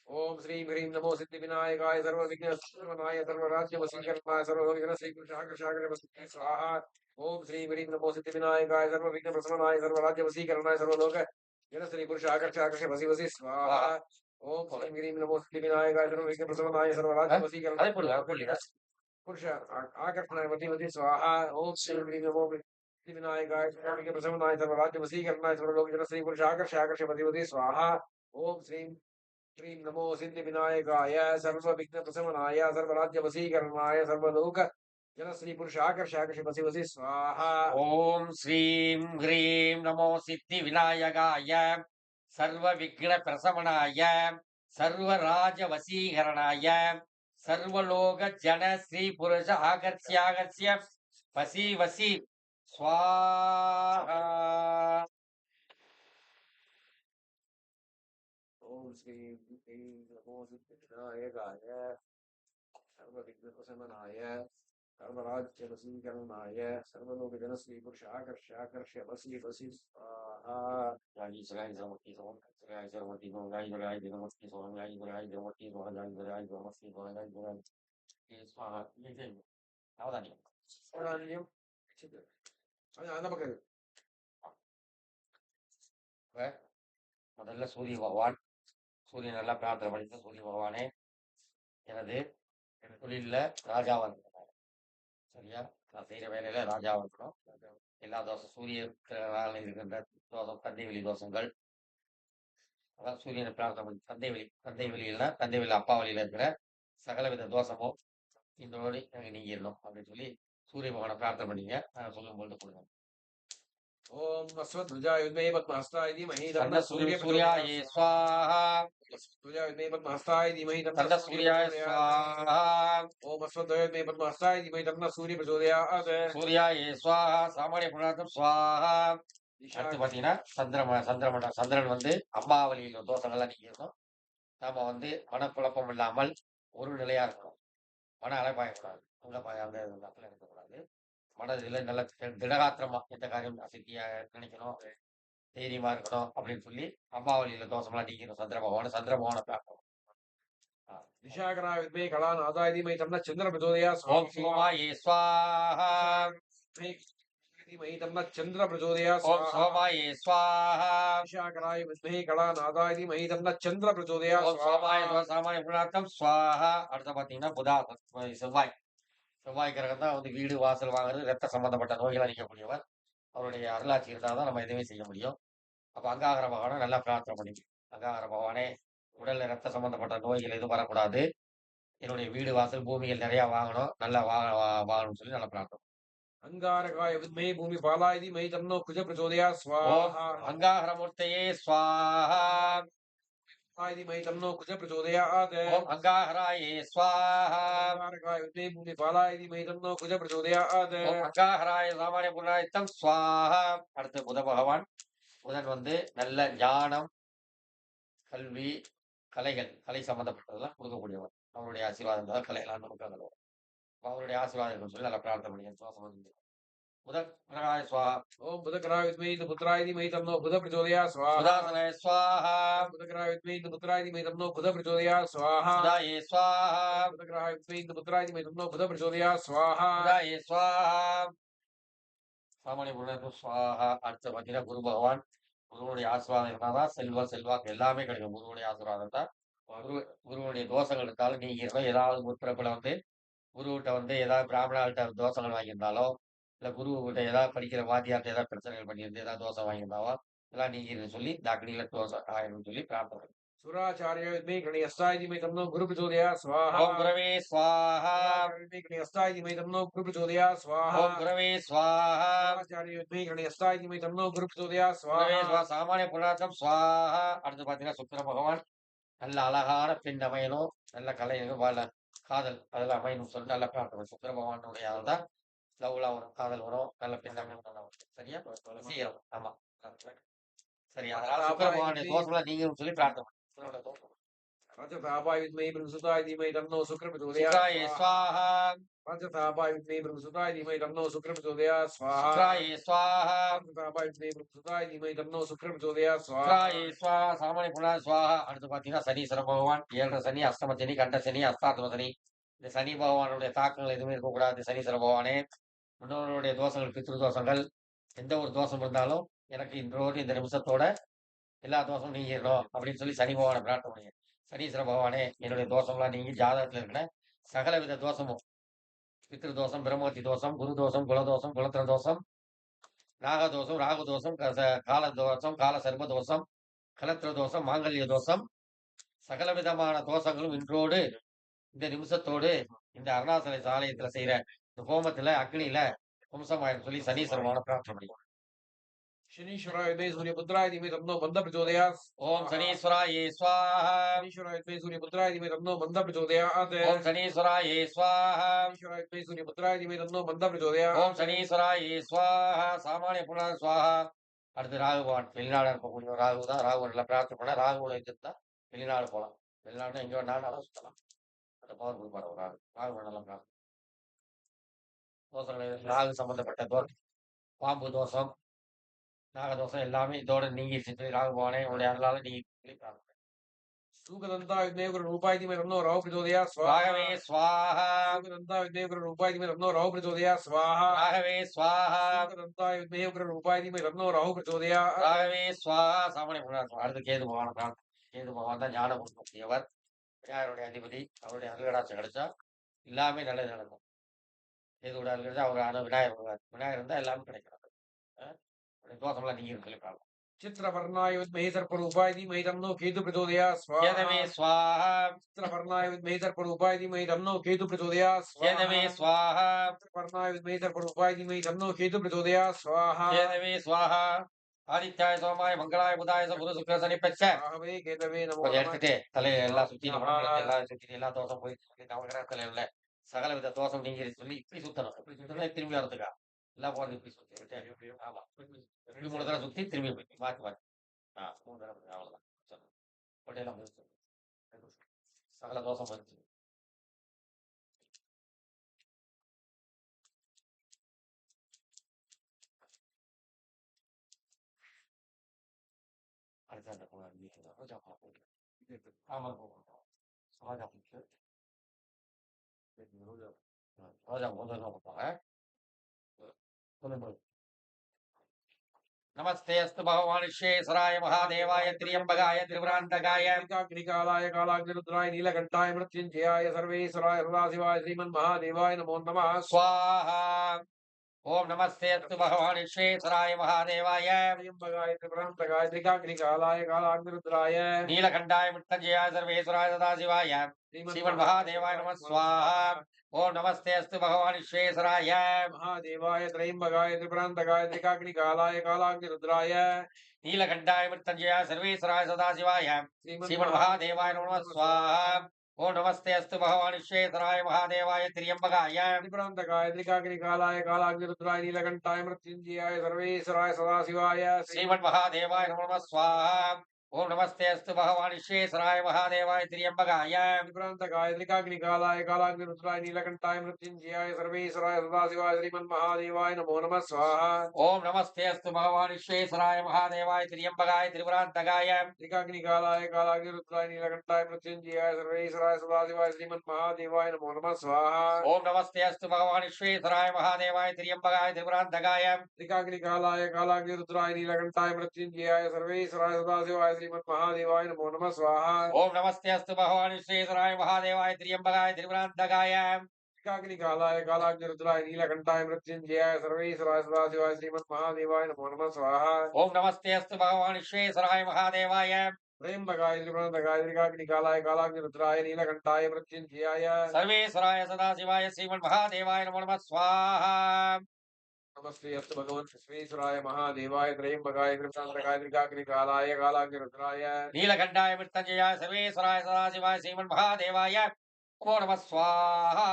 ओम श्री ह्रीं नमो सिद्धि विनायकाय सर्व विघ्न प्रशमनाय सर्वराज्य वशीकरणाय सर्वलोक जन श्री पुरुष आकर्षाकर्ष वसी स्वाहा ओम श्री ह्रीं नमो सिद्धि विनायकाय सर्व विघ्न प्रशमनाय सर्वराज्य वशीकरणाय सर्वलोक जन श्री पुरुष आकर्षाकर्ष वसी वसी स्वाहा ओम श्री ह्रीं नमो सिद्धि विनायकाय सर्व विघ्न प्रशमनाय सर्वराज्य वशीकरणाय पुरुष आकर्षणाय वसी वसी स्वाहा ओम श्री ह्रीं नमो सिद्धि विनायकाय सर्व विघ्न प्रशमनाय सर्वराज्य वशीकरणाय सर्वलोक जन श्री पुरुष आकर्षाकर्ष वसी वसी स्वाहा ओम श्री ह्रीं नमो सिद्धि विनायकाय सर्व विघ्न प्रशमनाय सर्वराज्य वशीकरणाय सर्वलोक जन श्री पुरुष आकर्षाकर्ष वसी वसी स्वाहा
ओम श्रीं ह्रीं नमो सिद्धि विनायकाय सर्व विघ्न प्रशमनाय सर्वराज वशीकरणाय सर्वलोक जन श्री पुरुष आकर्ष्याकर्ष्य वसी वसी स्वाहा
ओम श्री ह्रीं नमो सिद्धि विनायकाय सर्व विघ्न प्रशमनाय सर्वराज्य वशीकरणाय सर्वलोक जन श्री पुरुष आकर्षाकर्ष वसी वसी स्वाहा
गाई सगाई समति सोम सगाई सरमति सोम गाई सगाई दिनमति सोम गाई सगाई दिनमति सोम गाई सगाई दिनमति सोम गाई सगाई ये स्वाहा ये जय அவதானியம்
அவதானியம் அந்த பக்கம்
முதல்ல சூரிய பகவான், சூரியன் நல்லா பிரார்த்தனை பண்ணிட்டு, சூரிய பகவானே எனது தொழில்ல ராஜாவா இருக்கணும். சரியா? நான் செய்யற வேலையில ராஜாவா இருக்கணும். எல்லா தோஷம் சூரியனால இருக்கின்ற தோஷம், தந்தை வழி தோஷங்கள், அதான் சூரியனை பிரார்த்தனை பண்ணி தந்தை வழியில்னா தந்தை வழி அப்பா வழியில இருக்கிற சகலவித தோஷமும் இன்றோடு எனக்கு நீங்கிடணும் அப்படின்னு சொல்லி சூரிய பகவானை பிரார்த்தனை பண்ணீங்க. நான் சொல்லும்போது கொடுங்க.
ஓம் அஸ்வத்வஜாய வித்மஹே பத்மஹஸ்தாய தீமஹி
தன்ன
தன்னः
சூரிய
சூர்யப்ரச்சோதயாத்.
சூர்யாயே ஸ்வாஹா.
அஸ்வத்வஜாய வித்மஹே பத்மஹஸ்தாய தீமஹி
தன்ன
தன்னः
சூர்யாய
சூர்யப்ரச்சோதயாத்.
ஸ்வாஹா.
ஓம் அஸ்வத்வஜாய வித்மஹே பத்மஹஸ்தாய தீமஹி தன்னः சூர்யப்ரச்சோதயாத்.
சூர்யாயே ஸ்வாஹா. சாமானிய புருஷார்த்தம் ஸ்வாஹா. அடுத்து பாத்தீங்கன்னா சந்திரன் வந்து அம்மாவளியில் தோஷங்கள்லாம் நீங்கிருக்கும். நாம வந்து மனக்குழப்பம் இல்லாமல் ஒரு நிலையா இருக்கணும். மன அலைப்பாயக்கூடாது. அந்த இடத்துல இருக்கக்கூடாது. மனதில் நல்ல திடகாத்திரமா எந்த காரியம் அசத்தியா நினைக்கணும், தைரியமா இருக்கணும் அப்படின்னு சொல்லி அம்மாவளியில தோஷம்லாம் நீக்கணும். சந்திர பகவானை பார்க்கணும்.
दिशाकराय विद्महे कलानादाय धीमहि तन्नः चन्द्रप्रचोदयात्.
ஓம் சோமாயே ஸ்வாஹா.
धीमहि तन्नः चन्द्रप्रचोदयात्.
ஓம் சோமாயே ஸ்வாஹா.
दिशाकराय विद्महे कलानादाय धीमहि तन्नः चन्द्रप्रचोदयात्.
ஓம் சோமாய சாமானிய புருஷார்த்தம் ஸ்வாஹா. அடுத்து பாத்தீங்கன்னா செவ்வாய் கிரகம் தான் வந்து வீடு வாசல் வாங்குறது, ரத்த சம்பந்தப்பட்ட நோய்களை நீக்கக்கூடியவர். அவருடைய அருளாட்சி இருந்தால் தான் நம்ம எதுவுமே செய்ய முடியும். அப்போ அங்காகர பகவானை நல்லா பிரார்த்தனை பண்ணிக்கணும். அங்காகர பகவானே, உடல்ல ரத்த சம்பந்தப்பட்ட நோய்கள் எதுவும் வரக்கூடாது, என்னுடைய வீடு வாசல் பூமிகள் நிறைய வாங்கணும், நல்லா வாங்கணும்னு சொல்லி நல்லா பிரார்த்தனை.
अंगारकाय विद्महे भूमिपालाय धीमहि तन्नो कुज प्रचोदयात्. स्वाहा.
அங்காகரமூர்த்தையே ஸ்வாஹா.
धीमहि तन्नो कुज प्रचोदयात्.
ஓம் அங்காகராயே ஸ்வாஹா.
अंगारकाय विद्महे भूमिपालाय धीमहि तन्नो कुज प्रचोदयात्.
ஓம் அங்காகராய சாமானிய புருஷார்த்தம் ஸ்வாஹா. அடுத்து புத பகவான். புதன் வந்து நல்ல ஞானம், கல்வி, கலை சம்பந்தப்பட்டதெல்லாம் கொடுக்கக்கூடியவர். அவருடைய ஆசீர்வாதம் தான் கலையெல்லாம் நமக்கு அதில் வரும். அவருடைய ஆசீர்வாதம் சொல்லி நல்லா பிரார்த்தனை பண்ணி புதன் புதனாய ஸ்வாஹா.
ओम बुधकराय विद्महे पुत्राय धीमहि तन्नो बुध प्रचोदयात्. स्वाहा.
சுதாசனாய ஸ்வாஹா.
बुधकराय विद्महे पुत्राय धीमहि तन्नो बुध प्रचोदयात्. स्वाहा.
சுதாயே ஸ்வாஹா.
बुधकराय विद्महे पुत्राय धीमहि तन्नो बुध प्रचोदयात्. स्वाहा.
சுதாயே ஸ்வாஹா. சாமானிய புருஷனுக்கு ஸ்வாஹா. அடுத்து பார்த்தீங்கன்னா குரு பகவான். குருவுடைய ஆசீர்வாதம் இருந்தாதான் செல்வாக்கு எல்லாமே கிடைக்கும். குருவுடைய ஆசீர்வாதம் தான். குருவுடைய தோஷங்கள் இருந்தாலும் நீங்கிருக்கும். ஏதாவது முற்பிறப்புல வந்து குருவிட்ட வந்து ஏதாவது பிராமணாள்கிட்ட தோஷங்கள் வாங்கியிருந்தாலோ, இல்ல குருவிட்ட ஏதாவது படிக்கிற வாத்தியார்ட்ட ஏதாவது பிரச்சனைகள் பண்ணியிருந்து ஏதாவது தோசை வாங்கியிருந்தாவோ இதெல்லாம் நீங்கிருன்னு சொல்லி இந்த அக்னியில தோசை ஆயிரும் சொல்லி பிரார்த்தனை.
सुराचार्य विद्महे गणेशाय धीमहि तन्नो गुरु प्रचोदयात्. स्वाहा.
ஓம் குரவே ஸ்வாஹா.
विद्महे गणेशाय धीमहि तन्नो गुरु प्रचोदयात्. स्वाहा.
ஓம் குரவே ஸ்வாஹா.
सुराचार्य विद्महे गणेशाय धीमहि तन्नो गुरु प्रचोदयात्.
குரவே
स्वाहा.
ஸ்வாஹா. சாமானிய புருஷார்த்தம் ஸ்வாஹா. அடுத்து பார்த்தீங்கன்னா சுக்கிர பகவான். நல்ல அழகான பெண் அமையணும், நல்ல கலைஞர்கள் வாழ காதல் அதெல்லாம் அமையணும் சொல்லி நல்ல பிரார்த்தனை. சுக்கிர பகவானுடைய தான் லவ்லாம் வரும், காதல் வரும், நல்ல பெண் அமையணும், நல்லா வரும். சரியா? சீக்கிரம். ஆமா. சரி, அதனால சுக்கிர பகவானுடைய தோஷம்லாம் நீங்களும் சொல்லி பிரார்த்தனை.
रजतापाय विद्महे बृहस्पताय धीमहि तन्नो शुक्र प्रचोदयात्.
சுக்ராயே ஸ்வாஹா.
रजतापाय विद्महे बृहस्पताय धीमहि तन्नो शुक्र प्रचोदयात्. स्वाहा.
சுக்ராயே ஸ்வாஹா.
रजतापाय विद्महे बृहस्पताय धीमहि तन्नो शुक्र प्रचोदयात्. स्वाहा.
சுக்ராயே ஸ்வாஹா. சாமானிய புருஷா ஸ்வாஹா. அடுத்து பார்த்தீங்கன்னா சனீஸ்வர பகவான். 7 சனி, அஷ்டம சனி, கண்ட சனி, அஸ்தாத்ம சனி. இந்த சனி பகவானுடைய தாக்கங்கள் எதுவுமே இருக்கக்கூடாது. சனீஸ்வர பகவானே, முன்னோருடைய தோஷங்கள், பித்ரு தோஷங்கள், எந்த ஒரு தோஷம் இருந்தாலும் எனக்கு இன்றோடு இந்த நிமிஷத்தோட எல்லா தோஷமும் நீங்கிடணும் அப்படின்னு சொல்லி சனி பகவானை பிரார்த்தனை பண்ணுங்க. சனீஸ்வர பகவானே, என்னுடைய தோஷம்லாம் நீங்கி ஜாதகத்தில் இருக்கிற சகலவித தோஷமும், பித்ரு தோஷம், பிரம்மகத்தி தோஷம், குரு தோஷம், குலதோஷம், குலத்திர தோஷம், நாகதோஷம், ராகு தோஷம், கால தோஷம், கால சர்ப தோஷம், கலத்திர தோஷம், மாங்கல்ய தோஷம், சகலவிதமான தோஷங்களும் இன்றோடு இந்த நிமிஷத்தோடு இந்த அருணாசல ஆலயத்துல செய்யற இந்த ஹோமத்துல அக்னியில வம்சமாயிரம் சொல்லி சனீஸ்வரமான பிரார்த்தனை பண்ணி.
शनीश्वराय विद्महे सूर्यपुत्राय धीमहि तन्नो मंद प्रचोदयात्.
ஓம் சனீஸ்வராயே ஸ்வாஹா.
शनीश्वराय विद्महे सूर्यपुत्राय धीमहि तन्नो मंद प्रचोदयात्.
ஓம் சனீஸ்வராயே ஸ்வாஹா.
शनीश्वराय विद्महे सूर्यपुत्राय धीमहि तन्नो मंद प्रचोदयात्.
ஓம் சனீஸ்வராயே ஸ்வாஹா. சாமானிய புருஷா ஸ்வாஹா. அடுத்து ராகு பகவான். வெளிநாடு இருக்கக்கூடிய ராகு தான். ராகு நல்லா பிரார்த்தனை பண்ண ராகுவோட இருந்தா வெளிநாடு போகலாம். வெளிநாடு எங்க வேணாலும் சுத்தலாம். அந்த பவர் கொடுப்பாரு ஒரு ராகு நல்லா பிரார்த்தனை. தோஷங்கள் ராகு சம்பந்தப்பட்ட தோஷம், பாம்பு தோஷம், நாகதோஷம் எல்லாமே இதோட நீங்கிருச்சு. ராகு பகவானே உங்களுடைய அருளால நீங்க சொல்லி பிரார்த்தனை.
सूकदंता विद्महे गुरुरूपाय धीमहि तन्नो राहुः प्रचोदयात् स्वाहा
राघवे स्वाहा
सूकदंता विद्महे गुरुरूपाय धीमहि तन्नो राहुः प्रचोदयात् स्वाहा
राघवे स्वाहा
सूकदंता विद्महे गुरुरूपाय धीमहि तन्नो राहुः प्रचोदयात्
ராகவே சுவாஹா சாமணி அடுத்து கேது பகவான் தான். கேது பகவான் தான் ஞான கொடுக்கக்கூடியவர். விநாயகருடைய அதிபதி. அவருடைய அருகடாட்சம் கிடைச்சா எல்லாமே நல்லது நடக்கும். கேதுவோட அருள் கிடைச்சா அவர் விநாயகர் வருவார். விநாயகர் இருந்தால் எல்லாமே கிடைக்கிறது. தோஷம்லாம் நீங்க சொல்லி பார்க்கலாம்.
चित्रवर्णाय विद्महे सर्परूपाय धीमहि तन्नो केतु प्रचोदयात् स्वाहा
கேதவே சுவாஹா
चित्रवर्णाय विद्महे सर्परूपाय धीमहि तन्नो केतु प्रचोदयात्
கேதவே சுவாஹா
चित्रवर्णाय विद्महे सर्परूपाय धीमहि तन्नो केतु प्रचोदयात् स्वाहा
கேதவே சுவாஹா ஆதித்யாய சோமாய மங்களாய புதாய குரு சுக்கிர சனி பெச்ச
ராகவே கேதவே நமோ
கொஞ்சம்
நமः
எடுத்துட்டு தலையை எல்லாம் சுத்தி எல்லாம் சுத்தி எல்லா தோசம் போய் நவகிரகத்துல உள்ள சகல வித தோசம் நீங்க சொல்லி இப்படி சுத்தணும். இப்படி சுத்தணும் திரும்பி வரதுக்கா எல்லாம் போறது இப்படி சுத்தி ஆமா 2-3 தடவை சுத்தி திரும்பி போய் மாத்தி மாத்தி 3 தடவை அவ்வளவுதான் கொட்டையெல்லாம் முடிச்சு சகல தோசம் வந்துச்சு. அடுத்த அந்த ரோஜா போட்டு ஆமா ரோஜா போட்டு ரோஜா முதல்ல கொடுப்பாங்க. नमस्ते अस्तु भगवान श्वेश्वराय महादेवाय त्र्यंबकाय त्रिपुरांतकाय
कालाय कालाग्निरुद्राय नीलकंठाय मृत्युंजयाय सर्वेश्वराय सदाशिवाय श्रीमन्महादेवाय नमो नमः
स्वाहा ओम नमस्ते अस्तु भगवान श्वेश्वराय महादेवाय
त्र्यंबकाय त्रिपुरांतकाय त्रिकाग्निकालाय कालाग्निरुद्राय
नीलकंठाय मृत्युंजयाय सर्वेश्वराय सदाशिवाय श्रीमन्महादेवाय नमः स्वाहा ओम नमस्ते अस्तु भगवान श्वेश्वराय
महादेवाय त्र्यंबकाय त्रिपुरांतकाय त्रिकाग्निकालाय कालाग्निरुद्राय
नीलकंठाय मृत्युंजयाय सर्वेश्वराय सदाशिवाय श्रीमन्महादेवाय नमः स्वाहा ओम नमस्ते अस्तु भगवान श्वेश्वराय महादेवाय त्र्यंबकाय
त्रिपुरांतकाय त्रिकाग्निकालाय कालाग्निरुद्राय नीलकंठाय मृत्युंजयाय सर्वेश्वराय सदाशिवाय
श्रीमन्महादेवाय नमः स्वाहा ओम नमस्ते अस्तु भगवान श्वेश्वराय महादेवाय त्र्यंबकाय
त्रिपुरांतकाय त्रिकाग्निकालाय कालाग्निरुद्राय नीलकंठाय मृत्युंजयाय सर्वेश्वराय सदाशिवाय श्रीमन्महादेवाय नमो नमः स्वाहा
ओम नमस्ते अस्तु भगवान श्वेश्वराय महादेवाय त्र्यंबकाय त्रिपुरांतकाय
त्रिकाग्निकालाय कालाग्निरुद्राय नीलकंठाय मृत्युंजयाय सर्वेश्वराय सदाशिवाय श्रीमन्महादेवाय नमो नमः स्वाहा
ओम नमस्ते अस्तु भगवान श्वेश्वराय महादेवाय त्र्यंबकाय त्रिपुरांतकाय
त्रिकाग्निकालाय कालाग्निरुद्राय नीलकंठाय मृत्युंजयाय सर्वेश्वराय सदाशिवाय श्रीमन्महादेवाय नमो नमः स्वाहा
ओम नमस्ते अस्तु भगवान श्वेश्वराय महादेवाय त्र्यंबकाय त्रिपुरांतकाय
त्रिकाग्निकालाय कालाग्निरुद्राय नीलकंठाय मृत्युंजयाय सर्वेश्वराय सदाशिवाय श्रीमन्महादेवाय नमो नमः स्वाहा
ओम नमस्ते अस्तु भगवान श्वेश्वराय महादेवाय
त्र्यंबकाय त्रिपुरांतकाय त्रिकाग्निकालाय कालाग्निरुद्राय नीलकंठाय मृत्युंजयाय
सर्वेश्वराय सदाशिवाय श्रीमन्महादेवाय नमो नमः स्वाहा
नमस्ते अस्तु भगवन् विश्वेश्वराय महादेवाय त्र्यंबकाय त्रिपुरांतकाय त्रिकाग्निकालाय कालाग्निरुद्राय
नीलकंठाय मृत्युंजयाय सर्वेश्वराय सदाशिवाय श्रीमन्महादेवाय नमो नमः स्वाहा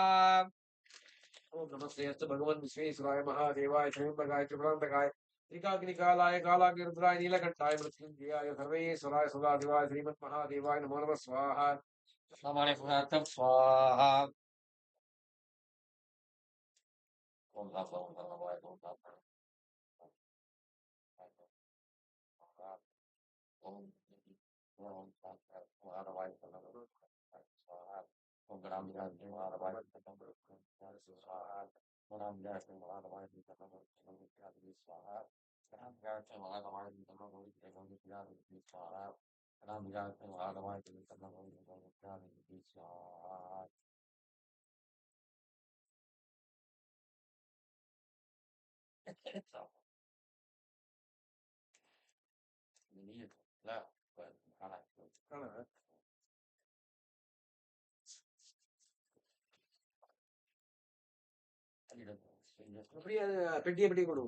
ओम नमस्ते अस्तु भगवन् विश्वेश्वराय महादेवाय त्र्यंबकाय त्रिपुरांतकाय त्रिकाग्निकालाय कालाग्निरुद्राय नीलकंठाय मृत्युंजयाय सर्वेश्वराय सदाशिवाय श्रीमन्महादेवाय नमो नमः स्वाहा
नमः पुनर्थं स्वाहा ओम नमः भगवाय ओम नमः ओम महादेवाय स्वाहा ओम ग्राम विराज महादेवाय स्वाहा ग्राम विराज महादेवाय स्वाहा ग्राम विराज महादेवाय स्वाहा ग्राम विराज महादेवाय स्वाहा لا
அப்படியே பெட்டியை பெட்டி கொடு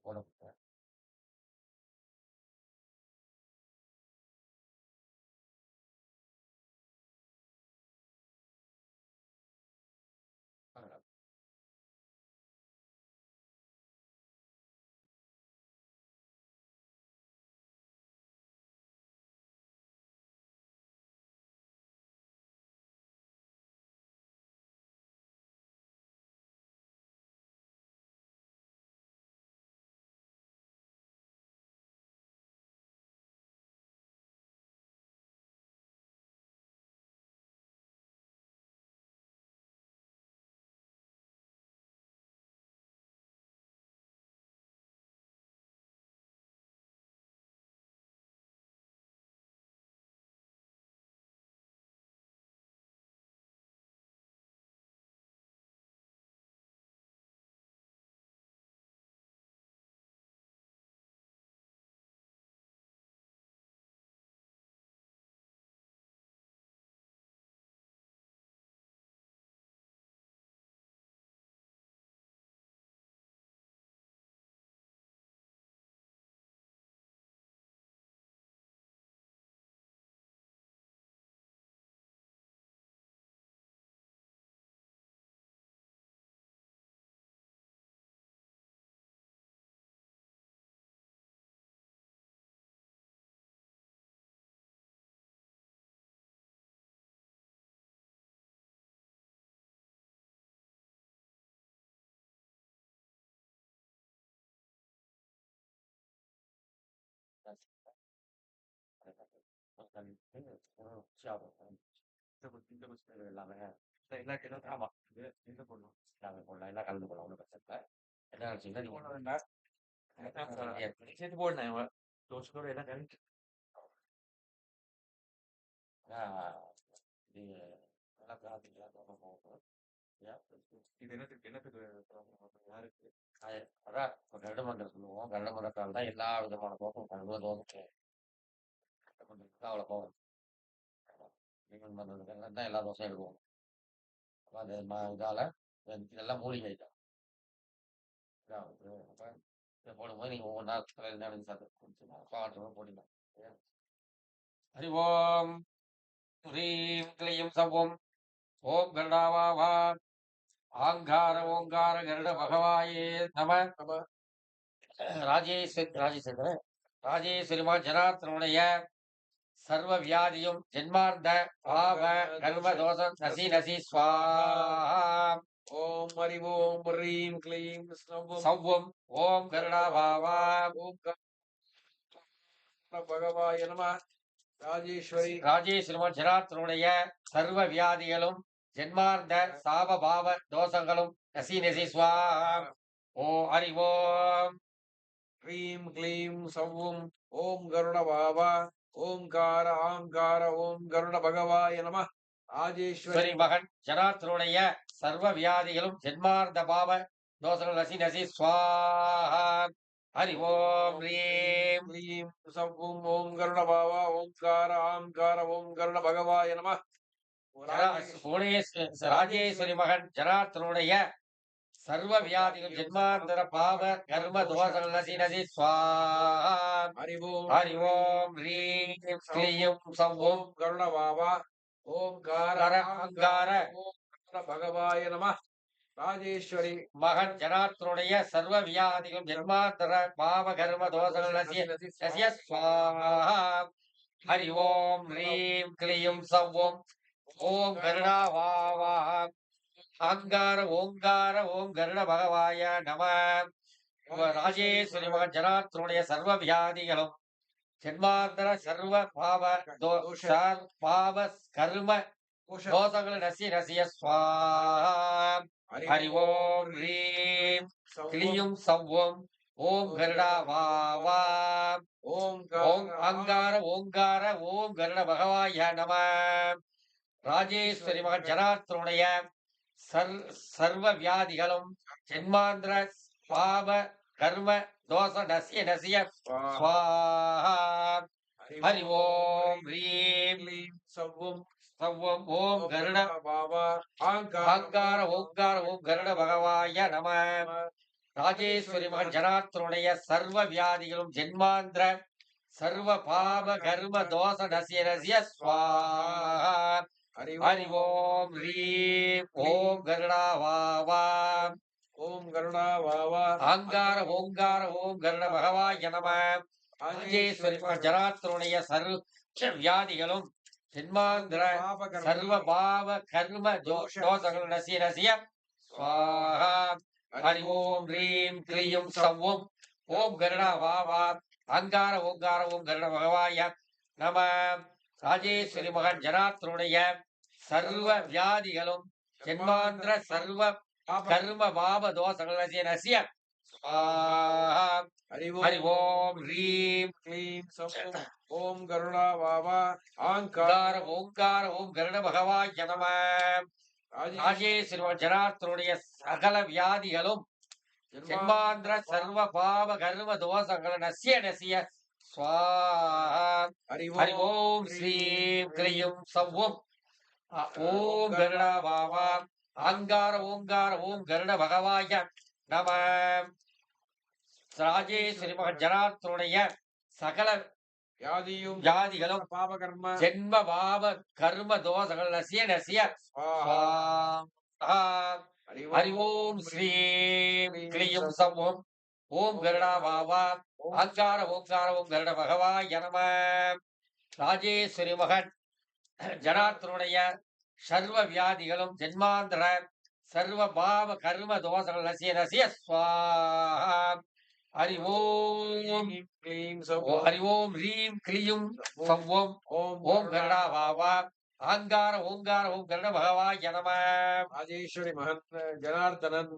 போடப்பட்ட எல்லாமே ஆமா எல்லாமே போடலாம் எல்லாம் கலந்து போடலாம் ஒன்றும் பிரச்சனை இல்லை என்ன நினைச்சீங்கன்னா
சேர்த்து போடணும் தோசையோட எல்லாம் கரெக்ட்
இது நல்லா பிரார்த்திக்கலாம் போகும்
இது என்னத்துக்கு யாருக்கு
அதான் இப்போ கருடமந்திரம் சொல்லுவோம் கருடமந்திரத்தால் தான் எல்லா விதமான தோசம் கருட தோசை அவ்வளோ போகும் நீங்கள் மந்திரத்துக்கு தான் எல்லா தோசையும் எடுக்குவோம் அப்போ அந்த இதால் இதெல்லாம் மூலிகை தான் அப்போ போடும்போது நீங்கள் ஒவ்வொன்றா தலையில் சாப்பிட்டு பாட்டு போட்டிக்கலாம் ஹரி ஓம் ஹ்ரீம் க்ளீம் சவ்வும் ஓம் கருடாவா ஆங்கார ஓங்கார கருட பகவாயே நம ராஜேஸ்வரிமா ஜனார்த்தனுடைய சர்வ வியாதியும் ஜென்மார்த்த பாவ கர்ம தோஷம் நசி நசி ஸ்வாஹா
ஓம் ஹரி ஓம் ஹ்ரீம் க்ளீம்
சவ்வும் ஓம் கருடாவாவா
ஓம் பகவாய நம
ராஜேஸ்வரிமா ஜனார்த்தனுடைய சர்வ வியாதிகளும் ஜென்மார்த்த சாப பாவ தோஷங்களும் நசி நசி ஸ்வாஹா ஓ ஹரி ஓம்
ஹ்ரீம் க்ளீம் சவ்வும் ஓம் கருட பாவா ஓம்கார ஆங்கார ஓம் கருட பகவாய நம ராஜேஸ்வரி
மகன் ஜனார்த்தனுடைய சர்வ வியாதிகளும் ஜென்மார்த்த பாவ தோஷங்கள் நசி நசி ஸ்வாஹா ஹரி ஓம் ஹ்ரீம்
க்ளீம் சவ்வும் ஓம் கருட பாவா ஓம்கார ஆங்கார ஓம் கருட பகவாய நம
ராஜேஸ்வரி மகன் ஜனார்த்தனுடைய சர்வ வியாதிகள் ஜென்மாந்தர பாவ கர்ம தோஷங்கள் நசி நசி ஸ்வாஹா ஹரி ஓம் ஹ்ரீம் க்ளீம் சவ்வும்
கருட பாவா ஓம்கார
அங்கார
பகவாய நம ராஜேஸ்வரி
மகன் ஜனார்த்தனுடைய சர்வ வியாதிகள் ஜென்மாந்தர பாவ கர்ம தோஷங்கள் நசி நசி ஸ்வாஹா ஹரி ஓம் ஹ்ரீம் க்ளீம் சவ்வும் ஓம் கருடாவாவா ஆங்கார ஓங்கார ஓம் கருட பகவாய நம ராஜேஸ்வரி மகன் ஜனார்த்தனுடைய சர்வ வியாதிகளும் ஜென்மாந்தர சர்வ பாவ பாவ கர்ம தோஷங்கள் நசி நசிய ஸ்வாஹா ஹரி ஓம் ஹ்ரீம் க்ளீம் சவ்வும் ஓம் கருடாவாவா ஓம் ஆங்கார ஓங்கார ஓம் கருட பகவாய நம ராஜேஸ்வரி மகன் ஜனார்த்தனுடைய சர்வ வியாதிகளும் ஜென்மாந்திர பாவ கர்ம தோஷ நசிய நசிய ஸ்வாஹா ஹரி ஓம் ஹ்ரீம்
சவ்வும்
சவ்வும் ஓம் கருட
பாவா
ஆங்கார ஓங்கார ஓம் கருட பகவாய நம ராஜேஸ்வரி மகன் ஜனார்த்தனுடைய சர்வ வியாதிகளும் ஜென்மாந்திர சர்வ பாப கர்ம தோஷ நசிய நசிய ஸ்வாஹா. ஹரி ஓம் ரீம் ஓம் கருடா வாவா
ஓம் கருணா வாவா
ஆங்கார ஓங்கார ஓம் கருட பகவாய நம. ராஜேஸ்வரி மகன் ஜனார்த்தனுடைய சர்வ வியாதிகளும் ஜென்மாந்திர சர்வ பாவ கர்ம தோஷங்கள் நசிய நசிய ஸ்வாஹா. ஹரி ஓம் ரீம் க்ளீம் சவ்வும் ஓம் கருடா வாவா அங்கார ஓங்கார ஓம் கருட பகவாய நம. ராஜேஸ்வரி மகன் ஜனார்த்தனுடைய சர்வ வியாதிகளும் ஜென்மாந்திர சர்வ கர்ம பாவ தோஷங்கள் நசிய நசிய ஸ்வாஹா. ஹரி ஓம் ரீம்
க்ளீம் சவ்வும் ஓம் கருணா வாவா
அங்கார ஓங்கார ஓம் கருட பகவாய நம. ராஜேஸ்வரி மகன் ஜனார்த்தனுடைய சகல வியாதிகளும் ஜென்மாந்திர சர்வ பாவ கர்ம தோஷங்கள் நசிய நசிய ஸ்வாஹா. ஹரி ஓம் ஸ்ரீம் க்ளீம் சவ்வும் ஓம் கருடா வாவா அங்கார ஓங்கார ஓம் கருட பகவாய நம. ராஜேஸ்வரி மகன் ஜனார்த்தனுடைய சகல
வியாதியும்
வியாதிகளும்
பாப கர்ம
ஜென்ம பாவ கர்ம தோஷங்கள் நசிய நசிய ஸ்வாஹா. ஹரி ஓம் ஸ்ரீம் க்ளீம் சவ்வும் ஓம் கருடா வாவா அங்கார ஓங்கார ஓம் கருட பகவாய நம. ராஜேஸ்வரி மகன் ஜனார்த்தனுடைய சர்வ வியாதிகளும் ஜென்மாந்திர சர்வ பாவ கர்ம தோஷங்கள் நசிய நசிய ஸ்வாஹா. ஹரி ஓம்
க்ளீம்
ஹரி ஓம் ரீம் க்ளீம் சவ்வும் ஓம் கருடா வாவா ஆங்கார ஓங்கார ஓம் கருட பகவாய நம.
ராஜேஸ்வரி மகன் ஜனார்தனன்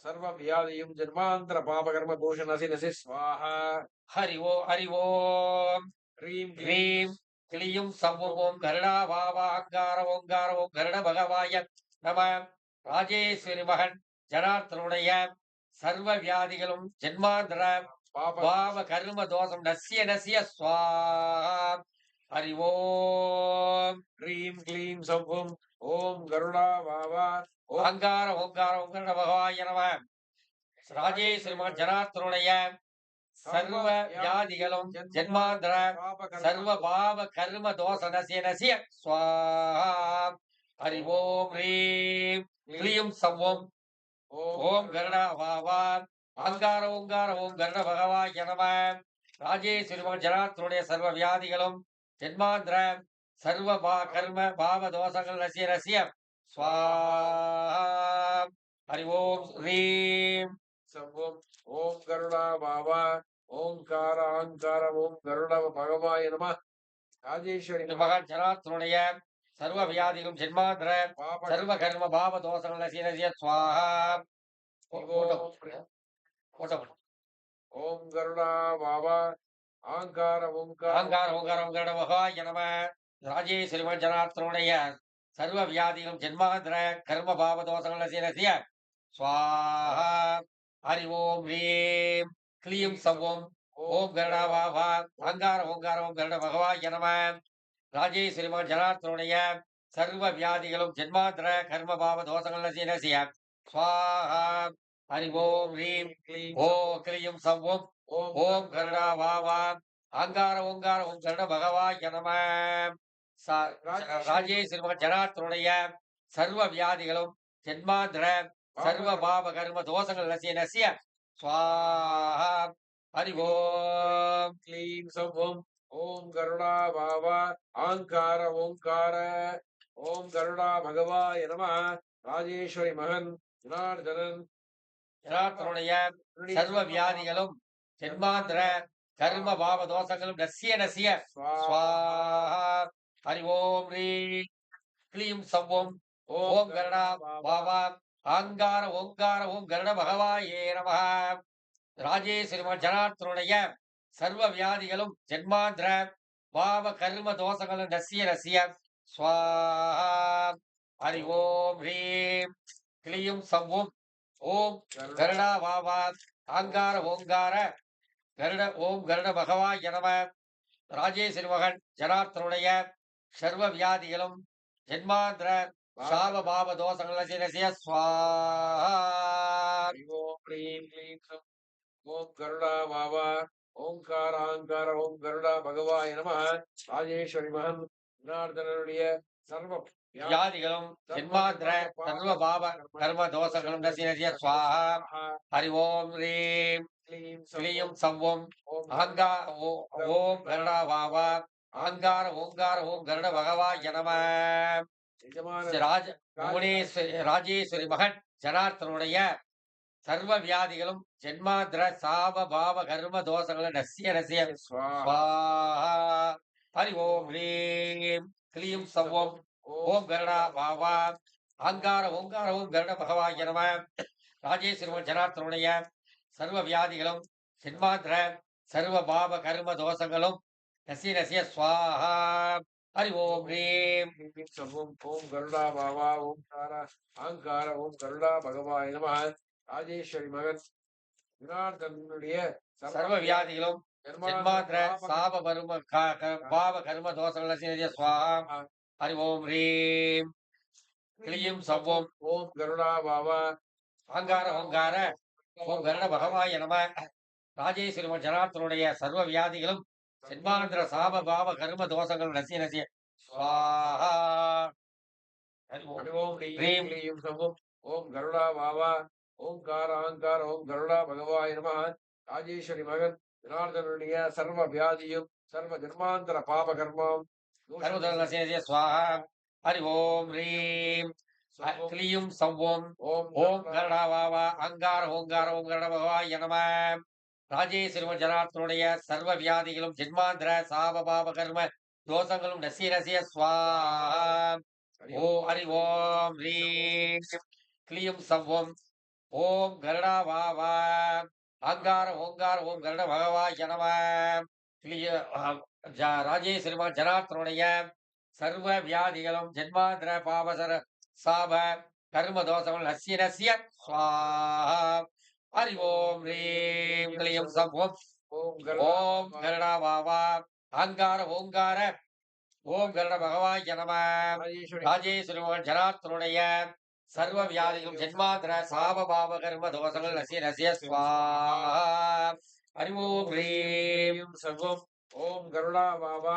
சர்வ வியாதியும் ஜன்மாந்தர பாபகர்ம தோஷ நசி நசி ஸ்வாஹா.
ஹரி ஓம்
ரீம்
ரீம் க்ளீம் சவ்வும் ஓம் கருடா வாவா அங்கார ஓங்கார ஓம் கருட பகவாய நம. ராஜேஸ்வரி மகன் ஜனார்த்தனுடைய சர்வ வியாதிகளும் ஜென்மாந்திர பாவ கர்ம தோஷம் நசிய நசிய ஸ்வாஹா. ஹரி ஓம்
ரீம் க்ளீம் சவ்வும் ஓம் கருடா வாவா
அங்கார ஓங்கார ஓம் கருட பகவாய நம. ராஜேஸ்வரி மகன் ஜனார்த்தனுடைய சர்வ வியாதிகளும் ஜென்மாந்திர சர்வ பாவ கர்ம தோஷ நசிய நசிய ஸ்வாஹா. ஹரி ஓம் ரீம் க்ளீம் சவ்வும் ஓம் கருடா வாவா அங்கார ஓங்கார ஓம் கருட பகவாய நம. ராஜேஸ்வரி மகன் ஜனார்த்தனுடைய சர்வ வியாதிகளும் ஜென்மாந்திர சர்வ கர்ம பாவ தோஷங்கள் நசிய நசிய ஸ்வாஹா. ஹரி ஓம் ரீம்
சவ்வும் ஓம் கருடா வாவா ஓங்கார ஆங்கார ஓம் கருட பகவாய நம. ராஜேஸ்வரி
மகன் ஜனார்த்தனுடைய சர்வ வியாதிகளும் ஜென்மாந்திர சர்வ கர்ம பாவ தோஷங்கள் நசிய நசிய ஸ்வாஹா.
ஓம் கருடா வாவா ஆங்கார ஓங்கார
ஆங்கார ஓங்கார ஓம் கருட பகவாய நம. ராஜேஸ்வரி மகன் ஜனார்த்தனுடைய சர்வ வியாதிகளும் ஜென்மாந்திர கர்ம பாவ தோஷங்கள் நசிய நசிய ஸ்வாஹா. ஹரி ஓம் ரீம் க்ளீம் சவ்வும் ஓம் கருடா வாவா அங்கார ஓங்கார ஓம் கருட பகவாய நம. ராஜேஸ்வரி மகன் ஜனார்த்தனுடைய சர்வ வியாதிகளும் ஜென்மாந்திர கர்ம பாவ தோஷங்கள் நசிய நசிய ஸ்வாஹா. ஹரி ஓம் ரீம் ஓ க்ளீம் சவ்வும் ஓம் கருடா வாவா அங்கார ஓங்கார ஓம் கருட பகவாய நம. ராஜேஸ்வரி மகன் ஜனார்த்தனுடைய சர்வ வியாதிகளும் ஜென்மாந்திர சர்வ பாவ கர்ம தோஷங்கள் நசிய நசிய ஸ்வாஹா. ஹரி ஓம்
க்ளீம் சவ்வும் ஓம் கருடா வாவா ஆங்கார ஓங்கார ஓம் கருடா பகவாய நம. ராஜேஸ்வரி மகன் ஜனார்தனன்
ஜனார்த்தனுடைய சர்வ வியாதிகளும் ஜென்மாந்திர கர்ம பாவ தோஷங்களும் நசிய நசிய ஸ்வாஹா. ஹரி ஓம் ரீம் க்ளீம் சவ்வும் ஓம் கருடா வாவா ஆங்கார ஓங்கார ஓம் கருட பகவாயே நம. ராஜேஸ்வரி மகன் ஜனார்த்தனுடைய சர்வ வியாதிகளும் ஜென்மாந்திர பாவ கர்ம தோஷங்களும் நசிய நசிய ஸ்வாஹா. ஹரி ஓம் ரீம் க்ளீம் சவ்வும் ஓம் கருடா வாவா ஆங்கார ஓங்கார கருட ஓம் கருட பகவாய நம. ராஜேஸ்வரி மகன் ஜனார்த்தனுடைய சர்வ வியாதிகளும் ஜென்மாந்திர சாப பாவ தோஷங்கள் நசிய நசிய ஸ்வாஹா.
ह्रीं क्लीं सौः ॐ गरुडा वावा ஓங்காராங்கார ஓம் கருடா பகவாய நமः ராஜேஸ்வரி மகன் ஜனார்தனனுடைய சர்வ
வியாதிகளும் ஜென்மாந்திர சர்வ பாவ கர்ம தோஷங்களும் நசி நசிய ஸ்வாஹா. ஹரி ஓம் ரீம் கிளியும் சவ்வும் அகங்கா ஓம் கருடா வாவா அகங்கார ஓங்கார ஓம் கருட பகவாய நம. ராஜ ராஜேஸ்வரி மகன் ஜனார்த்தனுடைய சர்வ வியாதிகளும் ஜென்மாந்திர சாப பாவ கர்ம தோஷங்களும் நசிய நசிய ஸ்வாஹா. ஹரி ஓம் ஹ்ரீம் கிளியும் சவ்வும் ஓம் கருடா வாவா அகங்கார ஓங்கார ஓம் கருட பகவாய நம. ராஜேஸ்வரி ஜனார்த்தனுடைய சர்வ வியாதிகளும் ஜென்மாந்திர சர்வ பாவ கர்ம தோஷங்களும் நசிய நசிய ஸ்வாஹா. ஹரி ஓம் ஹ்ரீம்
சர்வம் ஓம் கருடா பாபா ஓம்கார அகங்கார ஓம் கருடா பகவாய நம. ராஜேஸ்வரி மகன் ஜனார்தனுடைய
சர்வ வியாதிகளும் ஜென்மாந்திர சாப கர்ம பாவ கர்ம தோஷங்கள் நசிய நசிய ஸ்வாஹா. ஹரி ஓம் ஹ்ரீம் கிளியும் சவ்வும்
ஓம் கருடா பாபா
அகங்கார ஓங்கார ஓம் கருட பகவாய நம. ராஜேஸ்வரி ஜனார்த்தனுடைய சர்வ வியாதிகளும் ஜென்மாந்திர சாப பாவ கர்ம தோஷங்கள் நசிய நசிய ஸ்வாஹா.
ஓம் ஹ்ரீம் க்ளீம் சவும் ஓம் கருடா பாபா ஓம்கார அகங்கார ஓம் கருடா பகவாய நம. ராஜேஸ்வரி மகன் ஜனார்தனுடைய சர்வ வியாதியும் சர்வ ஜன்மாந்தர பாப கர்மம்
ஸ்வாஹா. ஹரி ஓம் ஹ்ரீம் கிளியும் சவ்வும் ஓம் கருடா வாவா அங்கார ஓங்கார ஓம் கருட பகவாய நம. ராஜேஸ்வரி ஜனார்த்தனுடைய சர்வ வியாதிகளும் ஜென்மாந்திர சாப பாப கர்ம தோஷங்களும் நசிய நசிய ஸ்வாஹா. ஓ ஹரி ஓம் ஹ்ரீம் கிளியும் சவ்வும் ஓம் கருடா வாவா அங்கார ஓங்கார ஓம் கருட பகவாய நம. ராஜேஸ்வரி ஜனார்த்தனுடைய சர்வ வியாதிகளும் ஜென்மாந்திர பாவசர சாப கர்ம தோஷங்கள் நசிய நசிய ஸ்வாஹா. ஹரி ஓம் ஹ்ரீம் கிளியும் சவ்வும் ஓம் கருடா வாவா அங்கார ஓங்கார ஓம் கருட பகவாய நம. ராஜேஸ்வரி ஜனார்த்தனுடைய சர்வ வியாதிகளும் ஜென்மாந்திர சாப பாவ கர்ம தோஷங்கள் நசிய நசிய ஸ்வாஹா. ஹரி ஓம் ஹ்ரீம்
சர்வம் ஓம் கருடா பாபா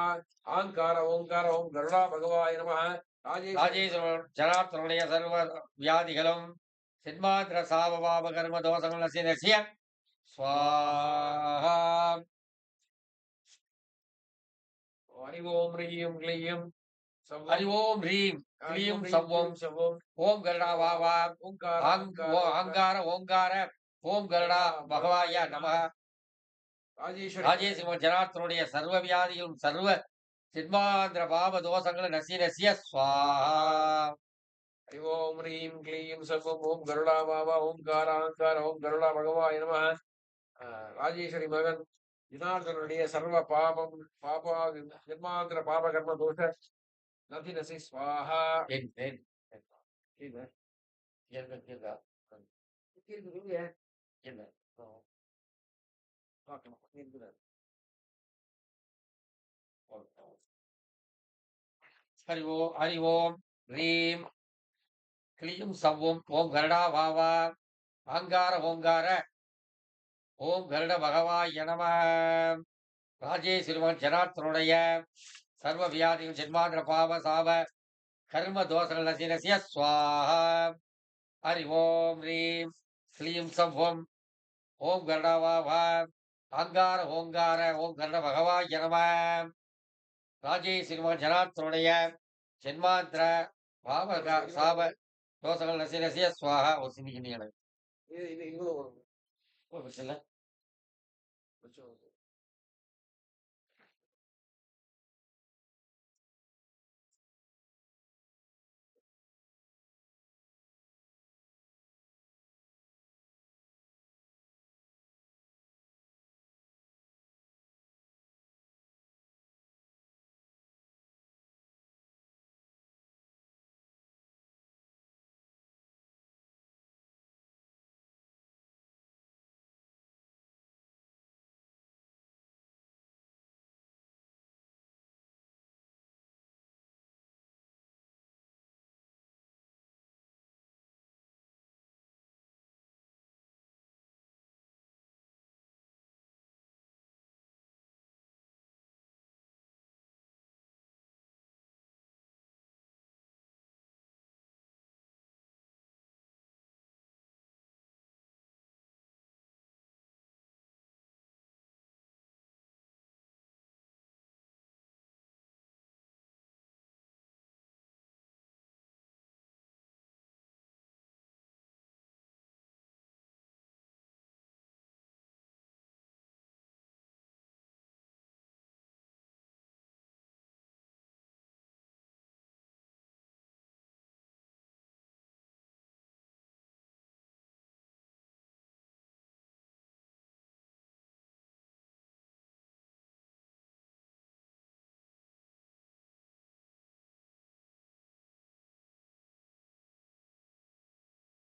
ஆங்கார ஓங்கார ஓம் கருடா பகவாய நம.
ராஜேஸ்வரி ஜனார்த்தனுடைய சர்வ வியாதிகளும் ஜென்மாந்திர சாப பாவ கர்ம தோஷங்கள் நசிய நசிய ஸ்வாஹா.
ஹரி ஓம் ஹ்ரீம் க்ளீம்
ஹரி ஓம் ஹ்ரீம் கிளியும் சவ்வும் ஓம் கருடா வாவா அங்கார ஓங்கார ஓம் கருடா பகவாய நம. ராஜேஸ்வரி ஜனார்த்தனுடைய சர்வ வியாதிகளும் சர்வ ஜென்மாந்திர பாவ தோஷங்களும் நசிய நசிய ஸ்வாஹா.
ஹரி ஓம் ஹ்ரீம் க்ளீம் சர்வம் ஓம் கருடா பாபா ஓம்கார அகங்கார ஓம் கருடா பகவாய நம. ராஜேஸ்வரி மகன் ஜனார்தனுடைய சர்வ பாபம் பாபா ஜென்மாந்திர பாப கர்ம தோஷ நதி நசி ஸ்வாஹா.
ஹரி ஓம் ஹ்ரீம் கிளியும் சவ்வும் ஓம் கருடா வாவா அங்கார ஓங்கார ஓம் கருட பகவாய நம. ராஜேஸ்வரி ஜனார்த்தனுடைய சர்வ வியாதியும் ஜென்மாந்திர பாவ சாப கர்ம தோஷங்கள் நசிய நசிய ஸ்வாஹா. ஹரி ஓம் ஹ்ரீம் கிளியும் சவ்வும் ஓம் கருடா வாவா அங்கார ஓங்கார ஓம் கருட பகவாய நம. ராஜேஸ்வரி ஜனார்த்தனுடைய ஜென்மாந்திர பாவ சாப தோஷங்கள் நசிய நசிய ஸ்வாஹா. ஒரு சின்ன எனக்கு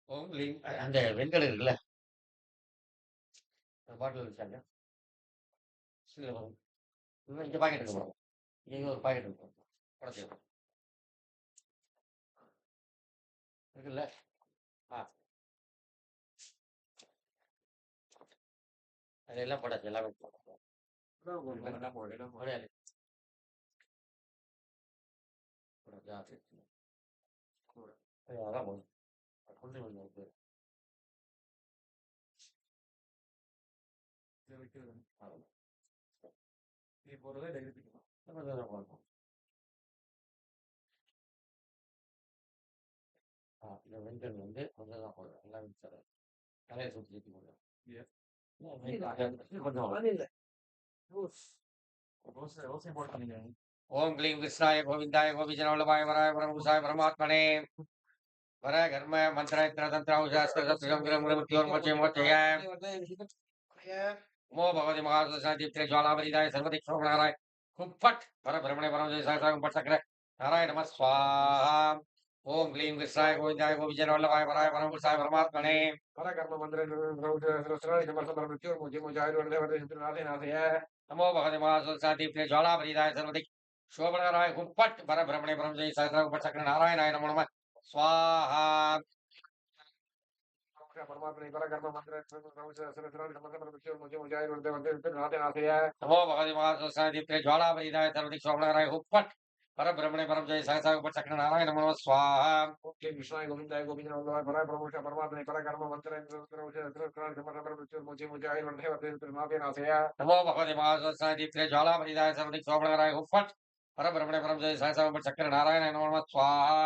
ஓம் க்ளீம் அந்த வெண்கலம் இருக்குல்ல, அந்த பாட்டில் வச்சாங்க. கீழ வரும். இங்க பாக்கெட் இருக்கு பாருங்க. இங்க ஒரு பாக்கெட் இருக்கு. உடைச்சு இருக்குல்ல? ஆ. அது எல்லாம் போட்டாச்சு. எல்லாமே போட்டாச்சு. கிடையாது. போட்டாச்சா? சரி, சரி. அதான் போதும். கொஞ்சம் கொஞ்சம் இருக்கு. அவ்வளவுதான். அதான் போடணும். இந்த வெண்கல் வந்து கொஞ்சம் தான் போடுறேன். எல்லாம் மிக்ஸ் ஆகும். தலையை சுற்றி சுற்றி போடுறேன். கொஞ்சம் ஓம் க்ளீம் கிருஷ்ணாய கோவிந்தாய கோபிஜனவல்லபாய வராய பரமகுசாய பரமாத்மனே வர கர்ம மந்திர தந்திர சாஸ்திர சத்திரம் மிருத்யோர் மோச்சே மோச்சய मो भगवती महादीप्ते ज्वालावरीदाय सर्वदिक्षोभणाराय कुम्फट पर ब्रह्मणे परम जय साय पट सक्रे नारायण नमः स्वाहा ओम क्लीं कृष्णाय गोविंदाय गोविजन वल्लभाय वराय परम पुरुषाय परमात्मने
பர கர்ம மந்திர மృత్యు முஜி முஜாயிர் வந்தே வந்தே நாதே நாதே
नमो भगवते महादीप्ते ज्वालावरीदाय सर्वदिक् शोभणाराय कुम्फट पर ब्रह्मणे परम जय साय पट सक्रे नारायणाय नमो नमः स्वाहा
परमात्मा परा कर्म मंत्र मृत्यु मुझे मुझाइर वंदे वंदे नाथे नाथे
नमो भगवते महादीप्ते ज्वालावरीदाय सर्वदिक् शोभणाराय कुम्फट पर ब्रह्मणे परम जय साय पट सक्रे नारायण नमो नमः स्वाहा
ओके कृष्णाय गोविंदाय गोविंद वल्लभाय पराय प्रभुषा परमात्मा परा कर्म मंत्र मृत्यु मुझे मुझाइर वंदे वंदे नाथे नाथे
नमो भगवते महादीप्ते ज्वालावरीदाय सर्वदिक् शोभणाराय कुम्फट पर ब्रह्मणे परम जय साय पट सक्रे नारायण नमो नमः स्वाहा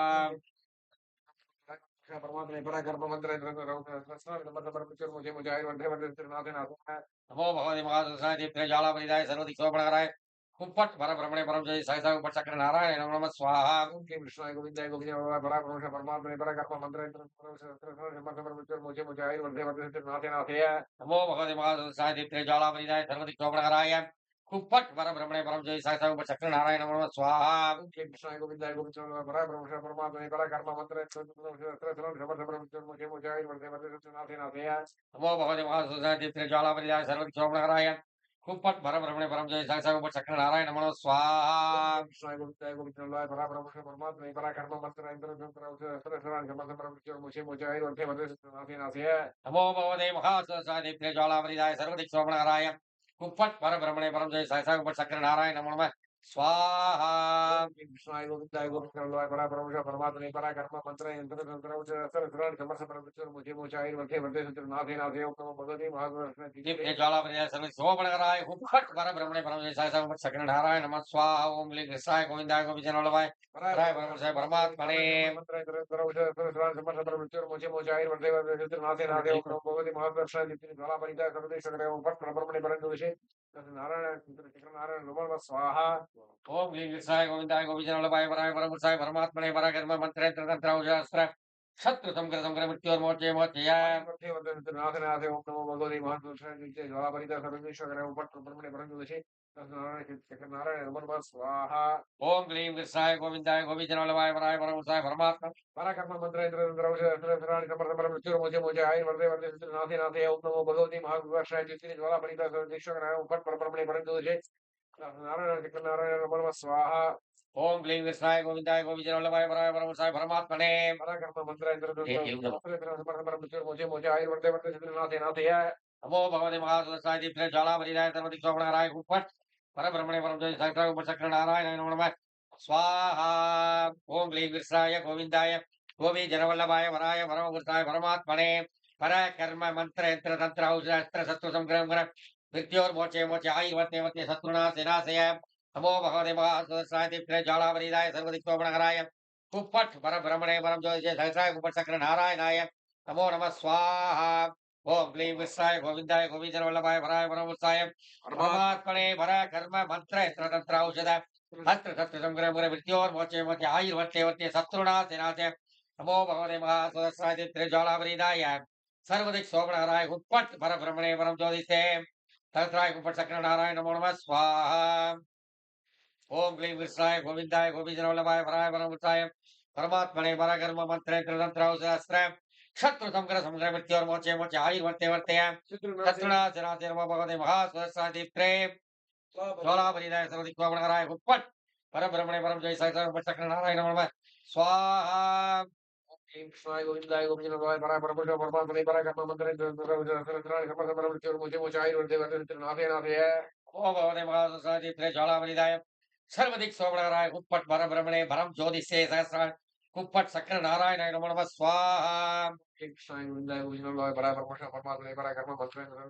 परमात्मा परा कर्म मंत्र मृत्यु मुझे मुझाइर वंदे वंदे नाथे नाथे
नमो भगवते महादीप्ते ज्वालावरीदाय सर्वदिक् शोभणाराय कुम्फट पर ब्रह्मणे परम जय साय पट सक्रे नारायण नमो नमः स्वाहा
ओके कृष्णाय गोविंदाय गोविंद वल्लभाय पराय प्रभुषा परमात्मा परा कर्म मंत्र मृत्यु मुझे मुझाइर वंदे वंदे नाथे नाथे
नमो भगवते महादीप्ते ज्वालावरीदाय सर्वदिक् शोभणाराय कुम्फट पर ब्रह्मणे परम जय साय पट सक्रे नारायण नमो नमः स्वाहा
ओके कृष्णाय गोविंदाय गोविंद वल्लभाय पराय प्रभुषा परमात्मा परा कर्म मंत्र मृत्यु मुझे मुझाइर वंदे वंदे नाथे नाथे
नमो भगवते महादीप्ते ज्वालावरीदाय सर्वदिक् शोभणाराय कुम्फट पर ब्रह्मणे परम जय साय पट सक्रे नारायण नमो नमः स्वाहा
कृष्णाय गोविंदाय गोविंद वल्लभाय पराय प्रभुषा परमात्मा परा कर्म मंत्र मृत्यु मुझे मुझाइर वंदे वंदे नाथे नाथे
नमो भगवते महादीप्ते ज्वालावरीदाय सर्वदिक् शोभणाराय कुम्फट पर ब्रह्मणे परम जय साय पट सक्रे नारायण नमो नमः स्वाहा
कृष्णाय गोविंदाय गोविंद वल्लभाय पराय प्रभुषा परमात्मा परा कर्म मंत्र मुझे मुझाइर वंदे वंदे नाथे नाथे ओम नमो भगवते
दीप्ते ज्वालावरीदाय सर्वदिक् शोभणाराय कुम्फट पर ब्रह्मणे परम जय साय पट सक्रे नारायण नमः स्वाहा ओम लीं कृष्णाय गोविंदाय गोविजन वल्लभाय वराय परमपुरुषाय परमात्मने
मुझे मुझाइर वंदे वंदे नाथे नाथे ओम नमो भगवते महादर्शन दीप्ति ज्वालापरिताय सर्वदेशकरे ओम पट ब्रह्मणे परंतुषे नारायण नारायण नमः स्वाहा
ओम लीं कृष्णाय गोविंदाय गोविजन वल्लभाय वराय परमपुरुषाय परमात्मने परकर्म मंत्र तंत्र शास्त्र शत्रु संकर मृत्योर्मोचे मोचय
नाथ नाथे ओम नमो भगवते महादर्शन दीप्ति ज्वालापरिताय सर्वदेशकरे ओम पट ब्रह्मणे परंतुषे नारायण नमः स्वाहा
ओम क्लीं कृष्णाय गोविंदाय गोविजन वल्लभाय वराय परमपुरुषाय परमात्मा
पराक्रम मंत्र मृत्यु मुझे मुझे आय वरदे वरदे नाथे नाथे ओम नमो भगवते महाविवर्षाय दीप्ति ज्वाला परिता सर्वदेशकराय ओम पट परब्रह्मणे परंतुषे नारायण नारायण नमः स्वाहा
ओम क्लीं कृष्णाय गोविंदाय गोविजन वल्लभाय वराय परमपुरुषाय परमात्मने
पराक्रम मंत्र मृत्यु मुझे मुझे आय वरदे वरदे नाथे नाथे
नमो भगवते महादीप्ते दीप्ते ज्वालापरिताय सर्वदिक् शोभणाराय कुम्फट परब्रह्मणे परम जय साय पट सक्रे नारायण नमो नमः स्वाहा ओम क्लीं कृष्णाय गोविंदाय गोविजन वल्लभाय वराय परमपुरुषाय परमात्मने परकर्म मंत्र तंत्र शास्त्र शत्रु संग्रह मृत्योर्मोचे मोचे आयुर्वते वते शत्रुनाशे नाशय नमो भगवते महादीप्ते दीप्ते ज्वालापरिताय सर्वदिक् शोभणाराय कुम्फट परब्रह्मणे परम जय साय पट सक्रे नारायणाय नमो नमः स्वाहा ओम क्लीं कृष्णाय गोविंदाय गोविजन वल्लभाय वराय परमपुरुषाय परमात्मने पर कर्म मंत्र तंत्र औषध अस्त्र शस्त्र संग्रह मृत्योर्मोचे मोचे आयुर्वते वते शत्रुनाशे नाशय नमो भगवते महादीप्ते ज्वालावरीदाय सर्वदिक् शोभणाराय कुम्फट परब्रह्मणे परम ज्योतिषे तंत्राय कुम्फट सक्रे नारायण नमो नमः स्वाहा ओम क्लीं कृष्णाय गोविंदाय गोविजन वल्लभाय वराय परमपुरुषाय परमात्मने पर कर्म मंत्र तंत्र औषध अस्त्र शत्रु संकर संग्रह मृत्यु और मोचे मोचे आयुर्वर्ते वर्तय शत्रुना चराचर भगवते महास्वसादीप्रे ज्वाला बलिदाय सर्वदिक्वागुणकराय उत्पट परम ब्रह्मणे परम जय साई चक्र नारायण नमः स्वाहा
ीं कृष्णाय गोविन्दाय गोविन्दराय पराय परमपुरुषो परमात्मने पराय कर्म मन्त्रे नाथय नाथय
ओम भगवते महास्वसादीप्रे ज्वाला बलिदाय सर्वदिक् सोमणकराय उत्पट परम ब्रह्मणे परम ज्योतिषे सहस्राय कुप्पट सक्र नारायण नमः स्वाहा
ीं कृष्णाय गोविन्दाय गोविन्दराय पराय परमपुरुषो परमात्मने पराय कर्म मन्त्रे नाथय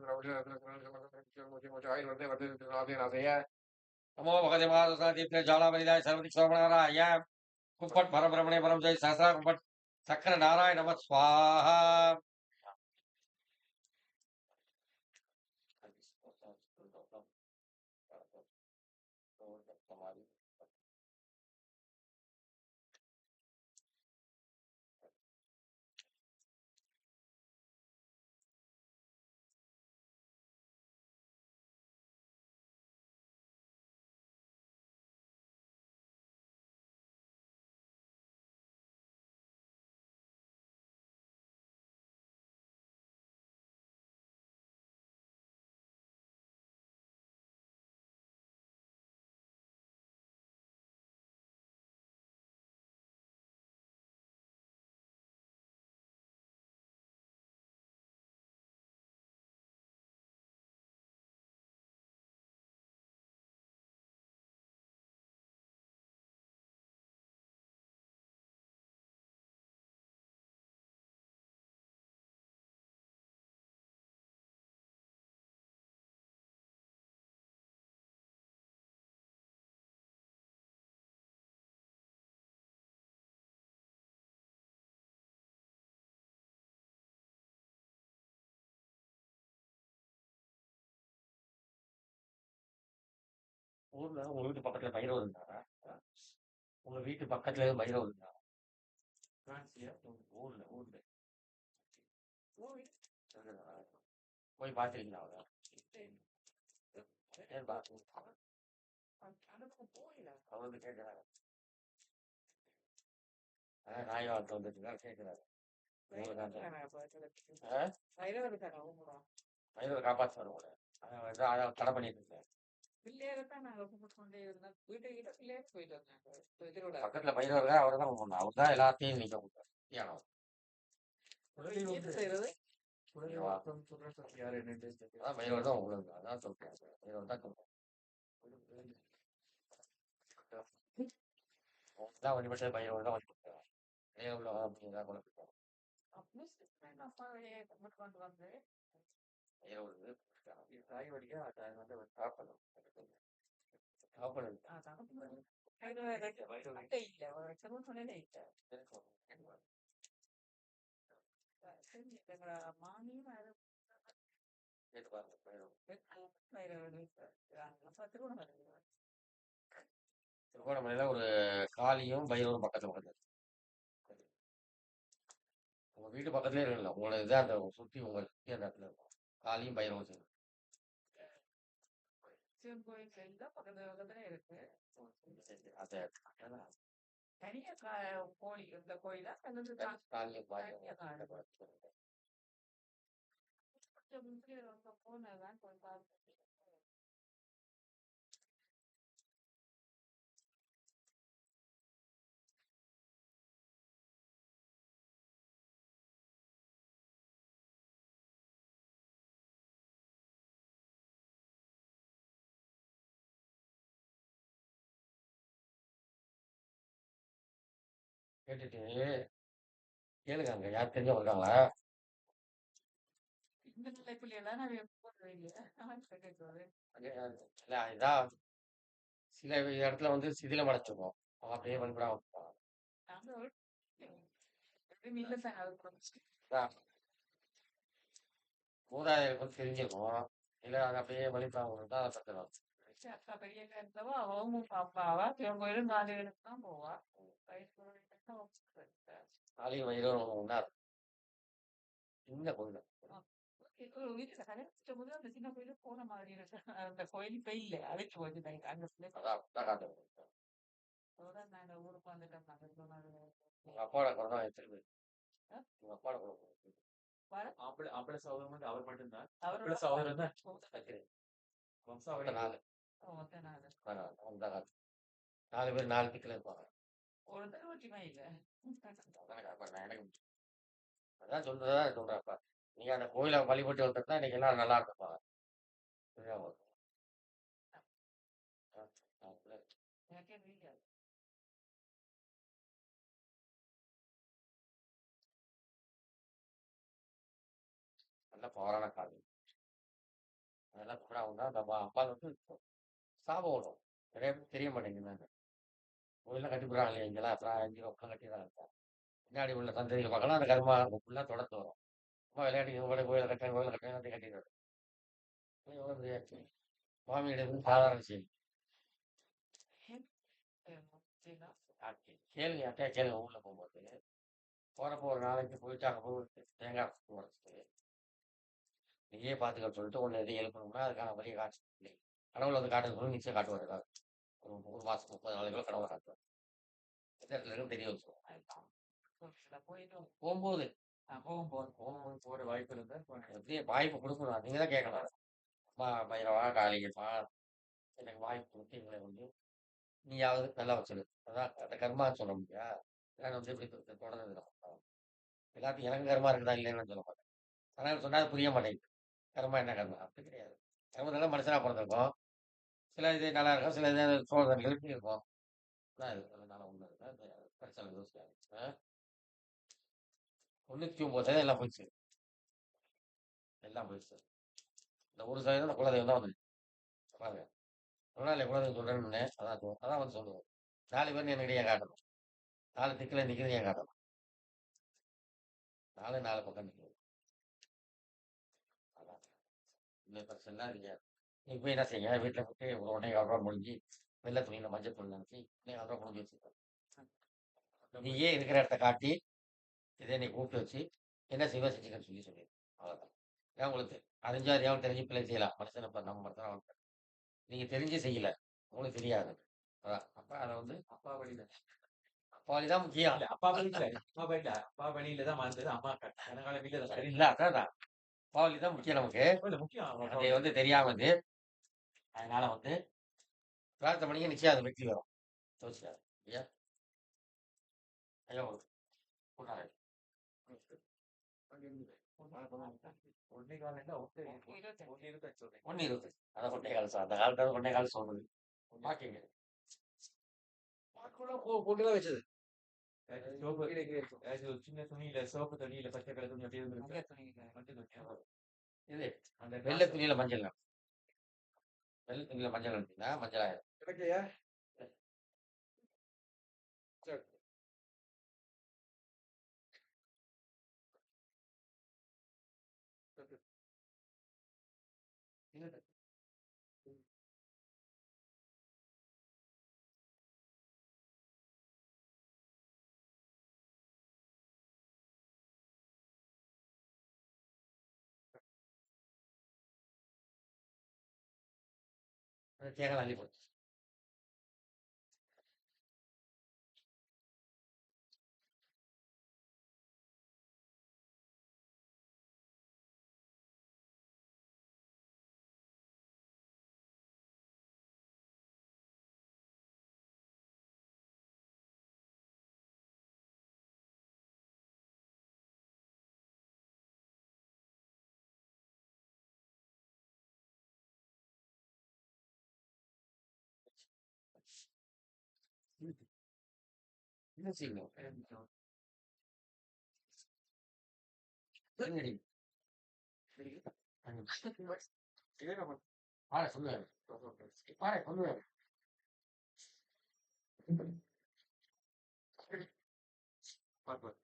नाथय
नमो भगवते महास्वसादीप्रे ज्वाला बलिदाय सर्वदिक् सोमणकराय कुप्पट परम ब्रह्मणे परम जय सहस्राय कुप्पट सक्र नारायण नमः स्वाहा ஊர்ல உங்க வீட்டு பக்கத்துல பைரவர் இருந்தாரா? உங்க வீட்டு பக்கத்துல பைரவர் இருந்தாரா? ஊர்ல ஊர்ல இருந்தாரா? போய் பாத்துருக்கீங்களா அவரை? ஏன் பாத்து அவர் வந்து கேட்கிறாரு. நாய் வாழ்த்து வந்துட்டு கேட்கிறாரு. பைரவர் காப்பாற்றுவார் உங்களை. அதை தடை பண்ணிட்டு இருக்கேன். பக்கத்துல பைரவர் அவரை தான் கூப்பிடணும். அவர் தான் எல்லாத்தையும் இன்னைக்கு தியானம் பைரவர் தான் உங்களுக்கு அதான் சொல்றேன். பைரவர் தான் சொல்றேன். வழிபட்டு பைரவர் தான் வழிபட்டார். அப்படிங்கிறதா குழப்பிட்டார். தாய் வழியா வந்து காப்பணும் திருகோணமலையில ஒரு காளியும் பைரவரும் பக்கத்துல பக்கத்துல உங்க வீட்டு பக்கத்துலயே இருக்குல்ல உங்களை இதான் அந்த சுத்தி உங்க சுத்தி அந்த இடத்துல இருக்கும் காளியும் பைரவரும் சேர்ந்து
சிவன் கோயில் சைடு தான் பக்கத்துல இருக்கு.
அதை
தனியா கோழி இந்த கோயிலா அல்லது
காளியும்
தனியா காடு போனதான் கொஞ்சம் பார்த்து
கேட்டுட்டு கேளுங்க அங்க யார் தெரிஞ்சவங்க இருக்காங்களா?
இந்த நிலைப்புலாம் நான் போடுறது இல்லையா கேட்கறது
இல்ல இதான் சில இடத்துல வந்து சிதிலம் அடைச்சிருக்கோம். அப்படியே வழிபடாம விட்டுருப்பாங்க.
இல்ல சார் அது
மூதாதையருக்கு வந்து தெரிஞ்சிருக்கும். இல்ல அது அப்படியே வழிபடாம தான் அதை பத்திரம்.
அக்கா பெரிய இருந்தவா அவங்க அப்பாவா சிவன் கோயிலும் 4 இடத்துக்கு தான் போவா.
காளியும் பைரவரும் ஒண்ணா சின்ன கோயில்
வீட்டுல கல்யாணத்துக்கு போது அந்த சின்ன கோயிலுக்கு போன மாதிரி இருக்கு. அந்த கோயில் இப்ப இல்ல அழைச்சு போச்சு அங்க நாங்க ஊருக்கு வந்துட்டோம்.
உங்க அப்பாவோட குறை தான் வச்சிருக்கு. உங்க அப்பாட கூட போகும்.
ஆம்பளை சகோதரன் வந்து அவர் மட்டும்தான்.
அவரோட
ஆம்பளை சகோதரன் தான்
வைக்கிறேன்.
வம்சாவளி.
மொத்தம் 4.
மொத்தம் 4.
அந்த காலத்து 4 பேர் 4 திக்குல இருப்பாங்க.
ஒருத்தர் ஒற்றுமை இல்ல.
அதானே அப்ப நான் எனக்கு அதான் சொல்றேன்ப்பா. நீங்க அந்த கோயிலை வழிபட்டு வந்துட்டா இன்னைக்கு எல்லாரும் நல்லா இருப்பாங்க. சரியா போகுது.
எனக்கே தெரியாது.
நல்ல பவரான கால். அதெல்லாம் கூட அவங்க அந்த அப்பா வந்து சாபம் விடும். நிறைய பேருக்கு தெரிய மாட்டேங்குது. கோயிலாம் கட்டிவிடுறாங்க இல்லையா இங்கெல்லாம் அப்புறம் 5 வருஷம் கட்டிடுறாங்க. பின்னாடி உள்ள சந்ததிகள் பார்க்கலாம் அந்த கர்மா ஃபுல்லாக தொடர்ந்து வரும். சும்மா விளையாட்டு கூட கோயிலை கட்டுறேன் அப்படி கட்டிடுறாரு. எவ்வளோ பெரிய சுவாமியோட சாதாரண விஷயம். கேளுங்க அட்டையா கேளுங்க ஊரில் போகும்போது போகிறப்போ ஒரு நாளைக்கு போயிட்டு அங்கே போய் தேங்காய் உடச்சிட்டு நீயே பார்த்துக்க சொல்லிட்டு ஒன்று எதையும் எழுப்பணும்னா அதுக்கான வழியை காட்சி இல்லை. கடவுள் வந்து காட்டுறது சொல்லி நிச்சயம் காட்டுவார். ஏதாவது ஒரு மாதம் 30 நாளைக்குள்ள கடவுளை காட்டுவார். எந்த இடத்துல இருக்குன்னு தெரிய வச்சுருவோம். போகும்போது
போற வாய்ப்பு இருந்தா
எப்படியே வாய்ப்பு கொடுக்கணும். நீங்க தான் கேட்கணும். அம்மா பைரவா காளியப்பா எனக்கு வாய்ப்பு கொடுத்து எங்களை வந்து நீயாவது நல்லா வச்சிரு. அதான் அந்த கர்மான்னு சொல்ல முடியா. நான் வந்து இப்படி தொடர்ந்து எல்லாத்தையும் எனக்கு கர்மா இருக்குதா இல்லைன்னு சொல்ல மாட்டேன். ஆனால் சொன்னா அது புரிய மாட்டேங்குது. கர்மா என்ன கர்மா அப்படி கிடையாது. கர்ம நல்லா மனுஷனா பிறந்திருக்கோம். சில இது நல்லா இருக்கும், சில இது சோதனைகள் இருக்கும். அதான் இது அதனால ஒண்ணு இருக்கா பிரச்சனை யோசிக்காது. 99 எல்லாம் போயிடுச்சு. எல்லாம் போயிடுச்சு. இந்த 1% குலதெய்வம் தான் வந்து பாருங்க. சொன்னாலே குலதெய்வம் சொல்றேன்னு அதான் வந்து சொல்லுவோம். 4 பேர் எனக்கு ஏன் காட்டணும். 4 திக்கில் நிற்கிறது ஏன் காட்டணும். 4 பக்கம் நிற்கிறது. அதான் இந்த பிரச்சனை இல்லையா. நீ போய் என்ன செய்யுங்க வீட்டில் போட்டு ஒரு 1,400 ரூபா முடிஞ்சு வெள்ளை துணியில் மஞ்சள் துணி நினச்சி 1,400 ரூபா முடிஞ்சு வச்சுருக்கேன். நீயே இருக்கிற இடத்த காட்டி இதை நீ கூப்பிட்டு வச்சு என்ன செய்வா செஞ்சுக்கன்னு சொல்லி அவ்வளோதான். ஏன் உங்களுக்கு அறிஞ்சார் ஏன் தெரிஞ்சு பிள்ளை செய்யலாம். மனுஷனை இப்போ நம்ம மட்டும் நீங்க தெரிஞ்சு செய்யல, உங்களுக்கு தெரியாது. அதான் அப்ப அதை வந்து
அப்பா வழியில
அப்பா வழிதான் முக்கியம்.
இல்ல அப்பா வழியில தான் வந்தது. அம்மா கனகால வீட்டுல தான்
இல்ல அதான் அப்பா வழிதான் முக்கியம் நமக்கு.
முக்கியம்.
அது வந்து தெரியாமது. அதனால வந்து பிரார்த்தனை பண்ணிக்க நிச்சயம் அது வெற்றி வரும். யோசிக்காது. ஐயா ஐயோ கூட்டாளி. ஒண்ணு 20 அதை கொண்டே காலம் சார் அந்த காலத்துல கொண்டே காலம் சொல்றது பாக்கிங்க
போட்டுதான் வச்சது.
சின்ன துணியில சோப்பு துணியில பச்சை கலர் துணி அப்படியே
இது அந்த வெள்ளை துணியில மஞ்சள் வெள்ளை துணியில மஞ்சள் நினைச்சீங்கன்னா மஞ்சள் ஆயிரும்.
கிடைக்கையா
தேங்காய் அள்ளி போட்டு என்ன செய்யணும் தெரிஞ்சடி பாரு சொல்லுவாரு பாரு சொல்லுவாரு பாரு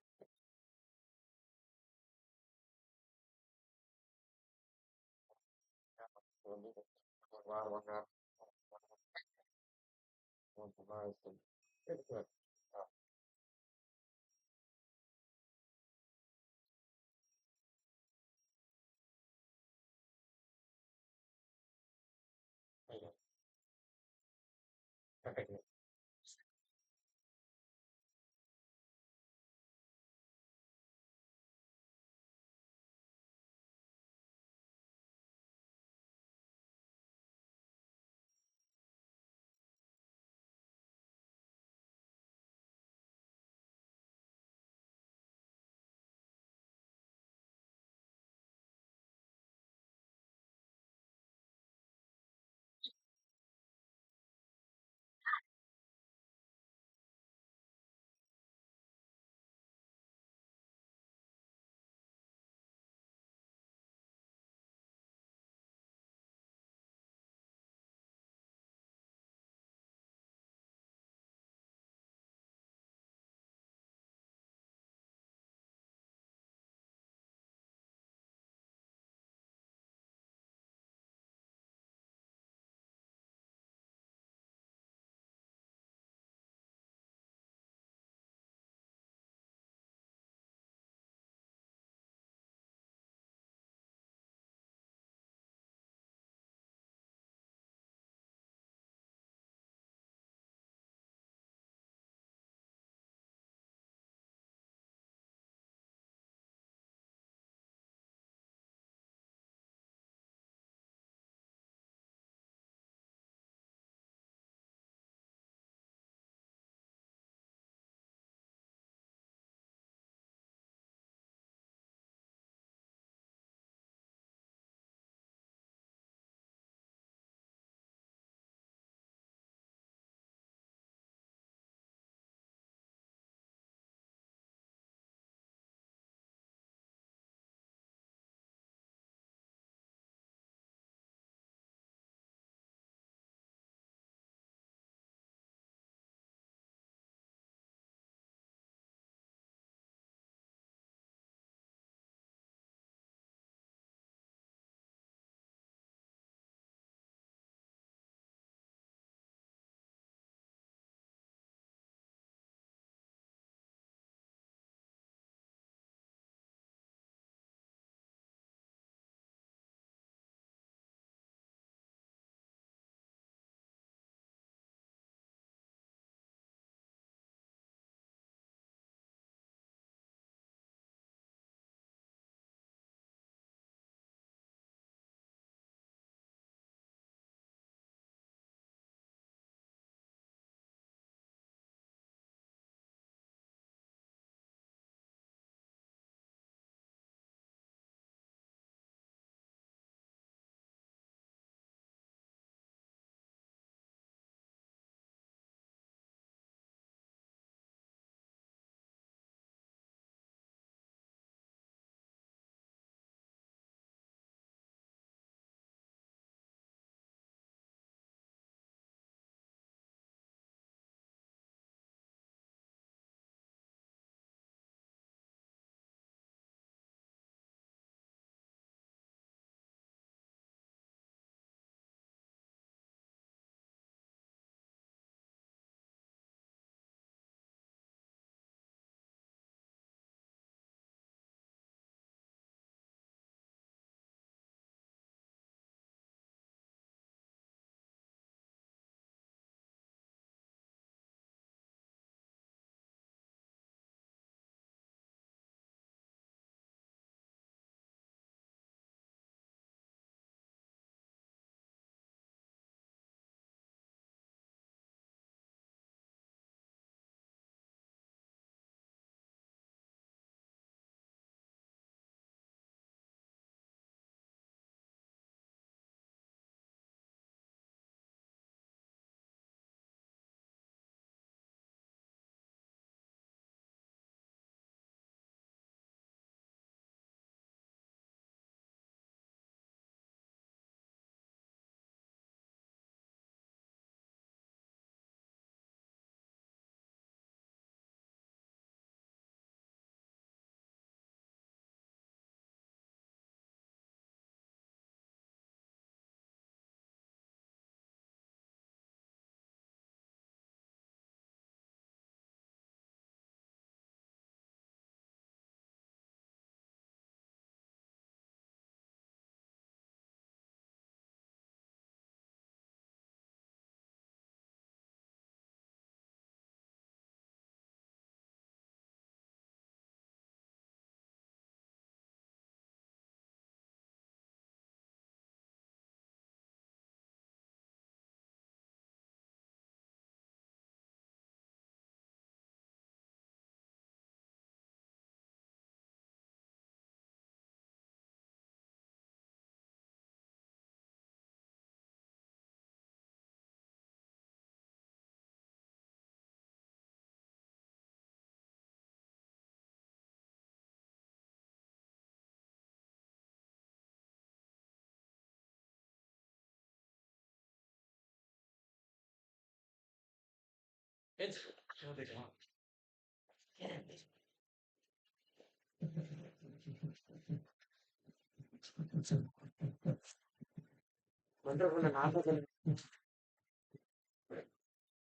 மன்றக்குள்ள நாற்பது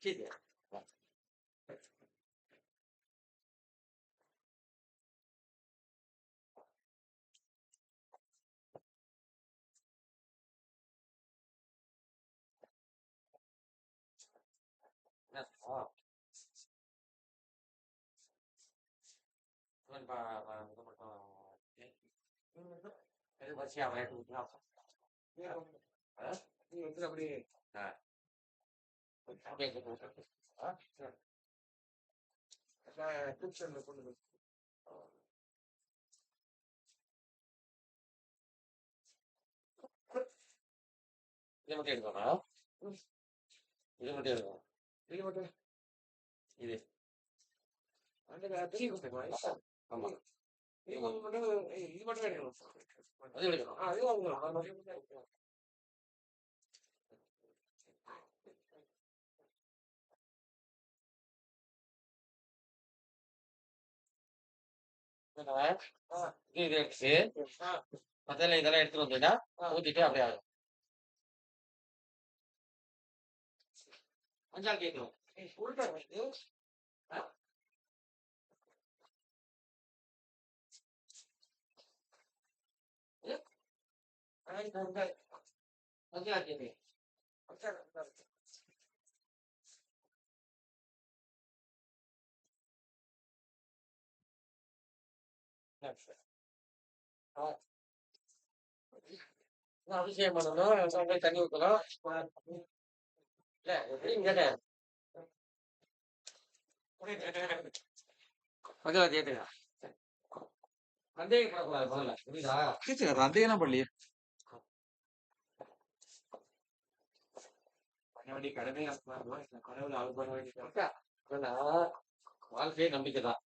சரி. வரிசையா
நீ வந்து அப்படியே டியூஷன்ல கொண்டு போய்
இதை மட்டும் எடுக்கணும். இது மட்டும் எடுக்கணும்.
இது மட்டும்
இது
அந்த பெரிய கொடுத்துருக்கோம்.
ஆமா
இது மட்டும் இது மட்டும் எடுக்கணும்.
அது எடுக்கணும்.
அது வாங்கலாம்.
இது எடுத்து மத்தெல்லாம் இதெல்லாம் எடுத்துட்டு வந்துட்டா ஊத்திட்டு அப்படியே ஆகும். அஞ்சால் கேட்கணும். அஞ்சால் கேட்கு. அபிஷேகம் பண்ணணும். தண்ணி ஊற்றணும். இல்ல எப்படின்னு கேட்டேன். மஞ்சள் தேத்துங்க. சந்தேகப்படக்கூடாது முதல்ல. புரியுதா?
சந்தேகம் பண்ணலையே.
கடவுள் ஆள் பண்ண வேண்டிய
வாழ்க்கையே நம்பிக்கை தான்.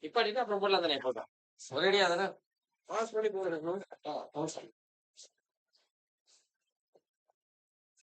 இப்ப அப்புறம் போடலாம் தானே போட்டோம் ஒரேடியா தானே பாஸ் பண்ணி போடுறேன்.